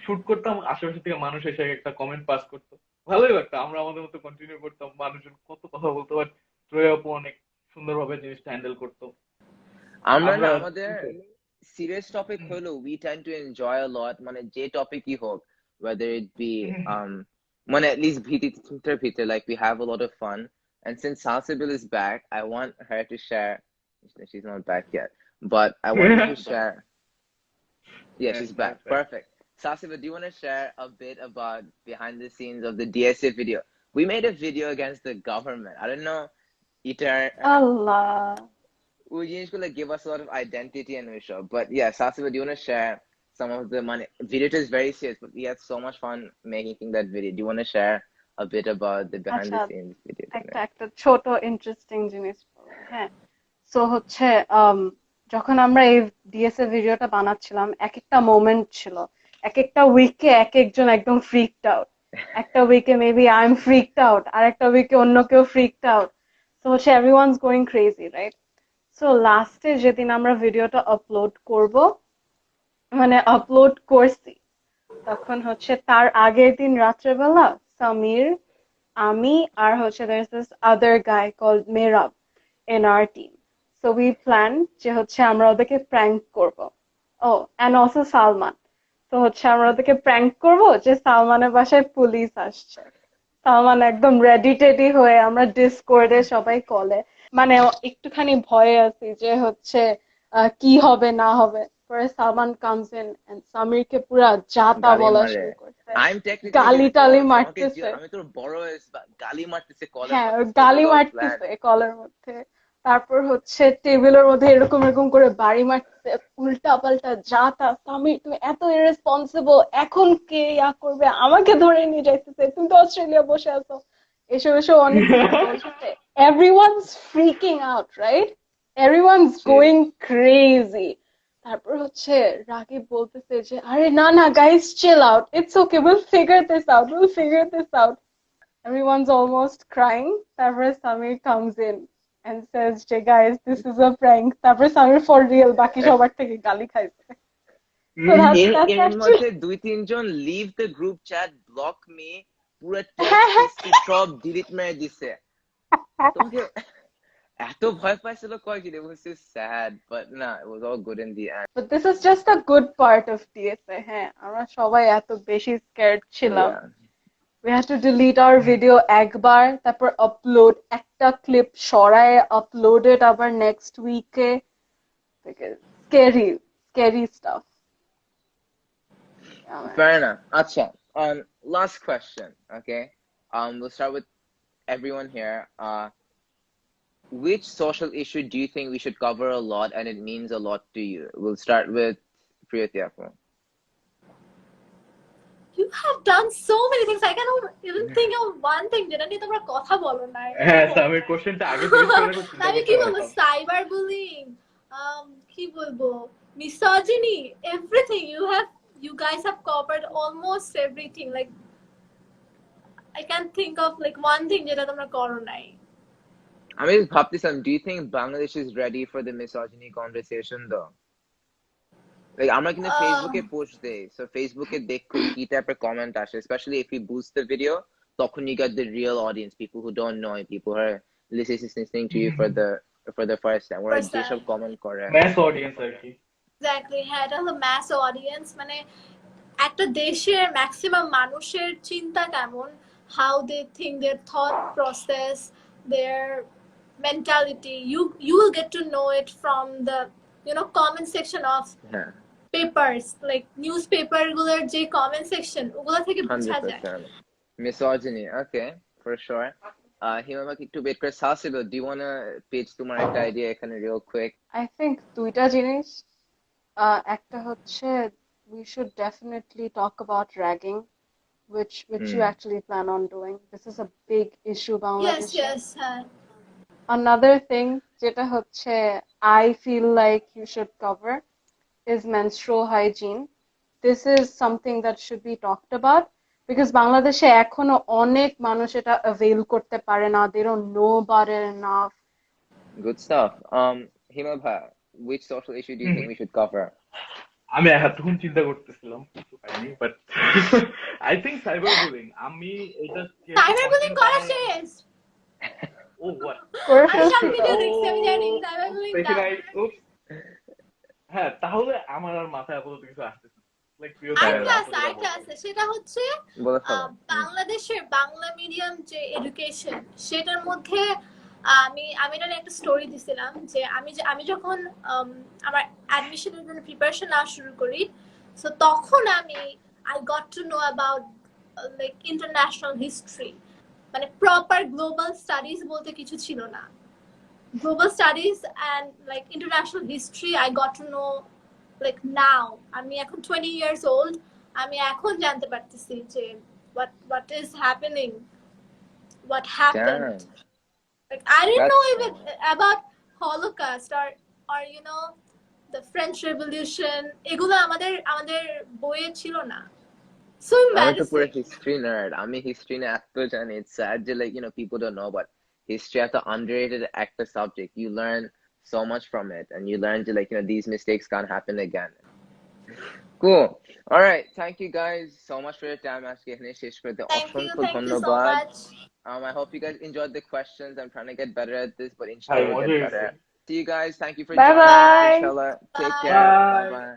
শুট করতাম, আশেপাশে থেকে মানুষ এসে একটা কমেন্ট পাস করতো, ভালোই লাগতো। আমরা আমাদের মতো কন্টিনিউ করতাম, মানুষজন কত কথা বলতো, বাট ট্রয় আপু অনেক সুন্দরভাবে জিনিসটা হ্যান্ডেল করতো। আমরা আমাদের সিরিয়াস টপিক হলো we tend to enjoy a lot, মানে যে টপিকই হোক, whether it be মানে at least ভিতরে like we have a lot of fun. And since Salsabil is back, I want her to share. She's not back yet, but I want her to share. Yeah, she's back. Perfect. Salsabil, do you want to share a bit about behind the scenes of the DSA video? We made a video against the government. I don't know, Allah. ওই জিনিসগুলো give us a lot of identity and we show. But yeah, Salsabil, do you want to share some of the money? Video is very serious, but we had so much fun making that video. Do you want to share a bit about the behind the scenes video? একটা ছোট interesting জিনিস। হ্যাঁ, so হচ্ছে যখন আমরা এই DSA ভিডিওটা বানাচ্ছিলাম, এক একটা মোমেন্ট ছিল, এক একটা উইকে এক একজন একদম ফ্রিকড আউট। একটা উইকে maybe I am freaked out, আর একটা উইকে অন্য কেউ ফ্রিকড আউট। সো হচ্ছে everyone's going crazy, right? So লাস্টে যেদিন আমরা ভিডিওটা আপলোড করব, মানে আপলোড করছি, তখন হচ্ছে তার আগের দিন রাত্রেবেলা সামির, আমি আর হচ্ছে there's this other guy called Merab in our team. So we planned যে হচ্ছে আমরা ওদেরকে prank করব. Oh, and also Salman. তো হচ্ছে আমরা ওদেরকে prank করব যে সালমানের বাসায় পুলিশ আসছে। সালমান একদম রেডি টেডি হয়ে আমরা ডিসকর্ডে সবাই কলে মানে একটুখানি ভয়ে আছি যে হচ্ছে কি হবে না হবে। পরে সালমান কামস ইন এন্ড সামিরকে পুরা জাতা গালি বলা মারে শুরু করছে, আই এম টেকনিক্যালি গালি হিজ টালি বস আমাকে মারতেছে। আমি তোর বড় গালি মারতেছে কলের হ্যাঁ মধ্যে গালি প্ল্যান মারতেছে কলের মধ্যে, তারপর হচ্ছে টেবিলের মধ্যে এরকম এরকম করে বাড়ি মারতেছে, উল্টা পাল্টা যা তা। সামির তুমি এত ইরেসপন্সিবল, এখন কে ইয়া করবে, আমাকে ধরে নিয়ে যাইতেছে, তুমি তো অস্ট্রেলিয়া বসে আছো, এসব এসব অনেক কিছু বলছে। everyone's freaking out, right? everyone's going crazy. তারপর হচ্ছে রাকিব বলতেছে যে আরে না না guys chill out, it's okay, we'll figure this out. Everyone's almost crying. তারপরে Samir comes in and says, "Hey guys, this is a prank." তারপরে Samir for real বাকি সবার থেকে গালি খাইছে। So that's এর actually মধ্যে দুই তিনজন leave the group chat, block me, পুরো টেক্সট হিস্ট্রি সব ডিলিট মেরে দিছে। তোমাকে এত ভয় পাইছিল কয়েকদিন, it was so sad, but nah, it was all good in the end. But this is just a good part of TSA. হ্যাঁ আমরা সবাই এত বেশি scared ছিলাম। Yeah. We had to delete our video একবার, তারপর upload একটা clip সরায় upload it আবার next week A, because scary stuff. Yeah, man. Fair enough. Acha. Last question. Okay. We'll start with everyone here. Which social issue do you think we should cover a lot and it means a lot to you? We'll start with Priooty. You have done so many things. I cannot even think of one thing যেটা নিয়ে তোমরা কথা বলো না। হ্যাঁ সামির কোশ্চেনটা আগে জিজ্ঞেস করে রাখো, চিন্তা আমি করতে কি বলবো, পারতাম। সাইবার বুলিং, কি বলবো, misogyny, everything. You guys have covered almost everything. Like I can't think of like one thing যেটা তোমরা করো নাই। I mean, Bhaptisam, do you think Bangladesh is ready for the misogyny conversation though? Like, আমরা কিন্তু ফেসবুকে post দেই, so ফেসবুকে দেখো কি টাইপের কমেন্ট আসে, especially if we boost the video, তখন you get the real audience, people who don't know it, people who are listening to you for the first time, ওরা যেসব কমেন্ট করে ম্যাস অডিয়েন্স আর কি। এক্স্যাক্টলি, হ্যাঁ, এটা হলো mass audience. মানে একটা দেশের ম্যাক্সিমাম মানুষের চিন্তা কেমন, how they think, their thought process, their mentality, you will get to know it from the comment section of papers, like newspaper গুলোর যে comment section, ওগুলা থেকে বোঝা যায় 100% misogyny. Okay, for sure. Himel, একটু wait করে Salsabil, do you want to pitch তোমার একটা idea এখানে real quick? I think দুইটা জিনিস, একটা হচ্ছে we should definitely talk about ragging, which you actually plan on doing. This is a big issue Bangladesh. yes Another thing যেটা হচ্ছে I feel like you should cover is menstrual hygiene. This is something that should be talked about because বাংলাদেশে এখনো অনেক মানুষ এটা avail করতে পারে না, they don't know about it enough. Good stuff. Himel bhai, which social issue do you think we should cover? আমি এতক্ষণ চিন্তা করতেছিলাম কিছু পাইনি, but I think cyber bullying. আমি এটা সাইবার বুলিং করা শেষ। ও হোয়াট, আমি সব ভিডিও দেখছি, আমি জানি সাইবার বুলিং টা। হ্যাঁ, তাহলে আমার আর মাথায় আপাতত কিছু আসতেছে না। লাইক আরেকটা আছে, সেটা হচ্ছে বাংলাদেশের বাংলা মিডিয়াম যে এডুকেশন, সেটার মধ্যে আমি এটা একটা স্টোরি দিছিলাম যে আমি যখন আমার অ্যাডমিশনের জন্য প্রিপারেশন নেওয়া শুরু করি, সো তখন I got to know about like international history, মানে প্রপার গ্লোবাল স্টাডিজ বলতে কিছু ছিল না। Global studies and like international history I got to know like now. আমি এখন 20 years old, আমি এখন জানতে পারতেছি যে what is happening, what happened. Like I didn't know even about Holocaust or the French Revolution. এগুলো আমাদের বইয়ে ছিল না। So আমি তো পুরো embarrassing. history nerd. আমি history নিয়ে এত জানি, it's sad যে like people don't know, but history is an underrated একটা subject. You learn so much from it, and you learn to like these mistakes can't happen again. Cool. All right, thank you guys so much for your time. আজকে এখানে শেষ করে দিই। Thank you অসংখ্য so ধন্যবাদ। much. I hope you guys enjoyed the questions. I'm trying to get better at this, but ভাই inshallah we'll মজা get হয়েছে। better. See you guys. Thank you for Bye joining. bye. Inshallah. Take Bye. care. Bye. Bye bye.